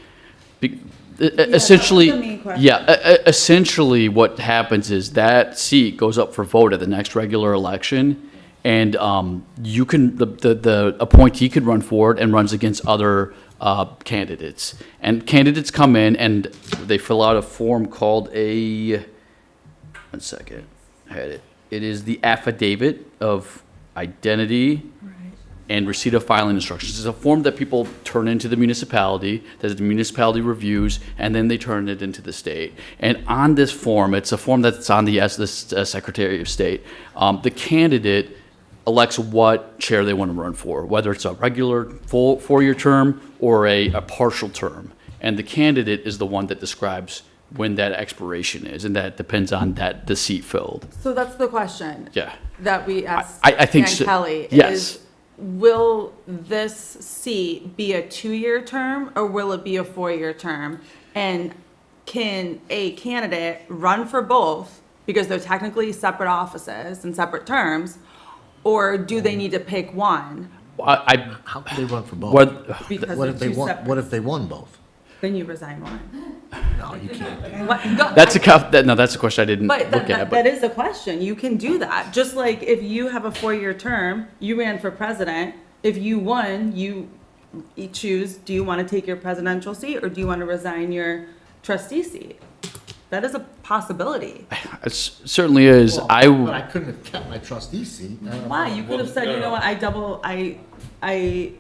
Essentially, that was the main question. essentially what happens is that seat goes up for vote at the next regular election, and the appointee could run for it and runs against other candidates. And candidates come in and they fill out a form called one second, I had it. It is the affidavit of identity and receipt of filing instructions. It's a form that people turn into the municipality, that the municipality reviews, and then they turn it into the state. And on this form, it's a form that's on the Secretary of State. The candidate elects what chair they want to run for, whether it's a regular full 4-year term or a partial term. And the candidate is the one that describes when that expiration is, and that depends on the seat filled. So that's the question. Yeah. That we asked I think Dan so. Kelly. Yes. Is, will this seat be a 2-year term or will it be a 4-year term? And can a candidate run for both because they're technically separate offices and separate terms, or do they need to pick one? How could they run for both? Because What they're if they two won, separate- what if they won both? Then you resign one. No, you can't. What? Go- That's a question I didn't But look at. that is a question. You can do that. Just like if you have a 4-year term, you ran for president. If you won, you choose, do you want to take your presidential seat or do you want to resign your trustee seat? That is a possibility. It certainly is. But I couldn't have kept my trustee seat. Why? You could have said, you know what, I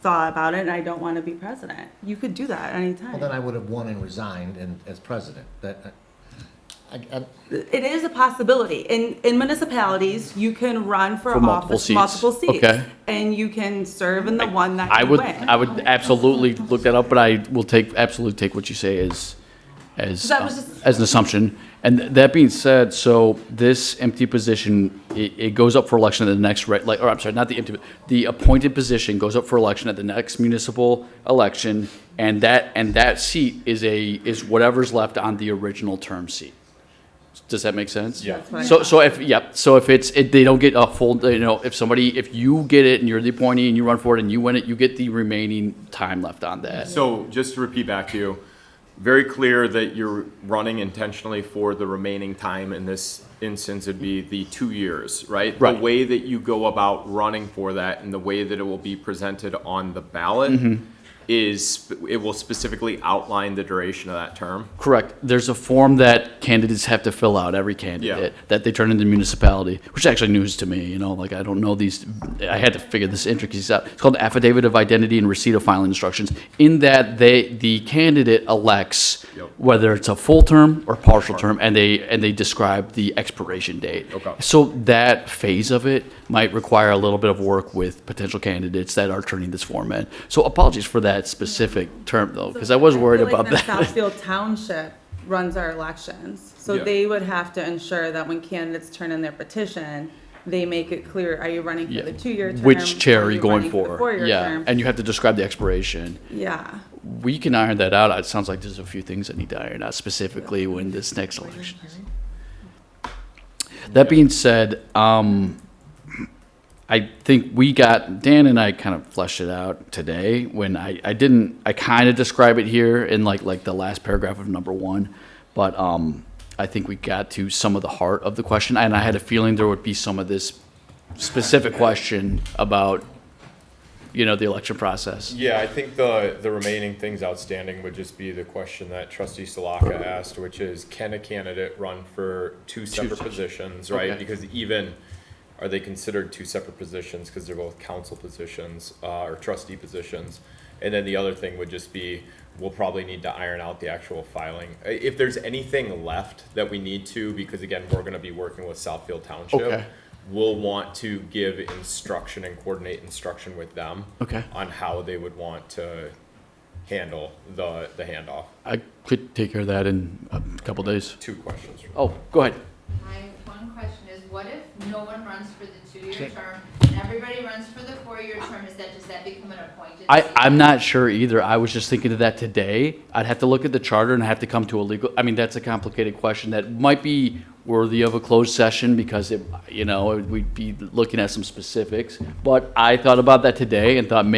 thought about it and I don't want to be president. You could do that anytime. Well, then I would have won and resigned as president. It is a possibility. In municipalities, you can run for multiple office, seats. multiple seats. Okay. And you can serve in the one that I you would win. I would absolutely look that up, but I will absolutely take what you say That was just- as an assumption. And that being said, so this empty position, it goes up for election at the next, the appointed position goes up for election at the next municipal election, and that seat is whatever's left on the original term seat. Does that make sense? Yeah. That's what I So if they don't get a full, if you get it and you're the appointee and you run for it and you win it, you get the remaining time left on that. So just to repeat back to you, very clear that you're running intentionally for the remaining time. In this instance, it'd be the 2 years, right? Right. The way that you go about running for that and the way that it will be presented on the ballot is it will specifically outline the duration of that term. Correct. There's a form that candidates have to fill out, every candidate, that they turn into the municipality, which is actually news to me, I don't know these, I had to figure this intricacies out. It's called Affidavit of Identity and Receipt of Filing Instructions. In that, the candidate elects whether it's a full term or partial term, and they describe the expiration date. Okay. So that phase of it might require a little bit of work with potential candidates that are turning this form in. So apologies for that specific term, though, because I was worried feel like about that. Southfield Township runs our elections, so Yeah. they would have to ensure that when candidates turn in their petition, they make it clear, are you running for the 2-year term? Which chair are you going running the for? 4-year Yeah, term? and you have to describe the expiration. Yeah. We can iron that out. It sounds like there's a few things that need to iron out specifically when this next election is. That being said, I think Dan and I kind of fleshed it out today when I kind of describe it here in like the last paragraph of number 1, but I think we got to some of the heart of the question, and I had a feeling there would be some of this specific question about, the election process. Yeah, I think the remaining things outstanding would just be the question that Trustee Salaka asked, which is, can a candidate run for two separate positions, right? Okay. Because are they considered two separate positions because they're both council positions or trustee positions? And then the other thing would just be, we'll probably need to iron out the actual filing. If there's anything left that we need to, because again, we're gonna be working with Southfield Township. Okay. We'll want to give instruction and coordinate instruction with them. Okay. On how they would want to handle the handoff. I could take care of that in a couple days. 2 questions. Oh, go ahead. My one question is, what if no one runs for the 2-year term and everybody runs for the 4-year term? Does that become an appointed seat? I'm not sure either. I was just thinking of that today. I'd have to look at the charter and have to come to a legal, that's a complicated question that might be worthy of a closed session because we'd be looking at some specifics. But I thought about that today and thought maybe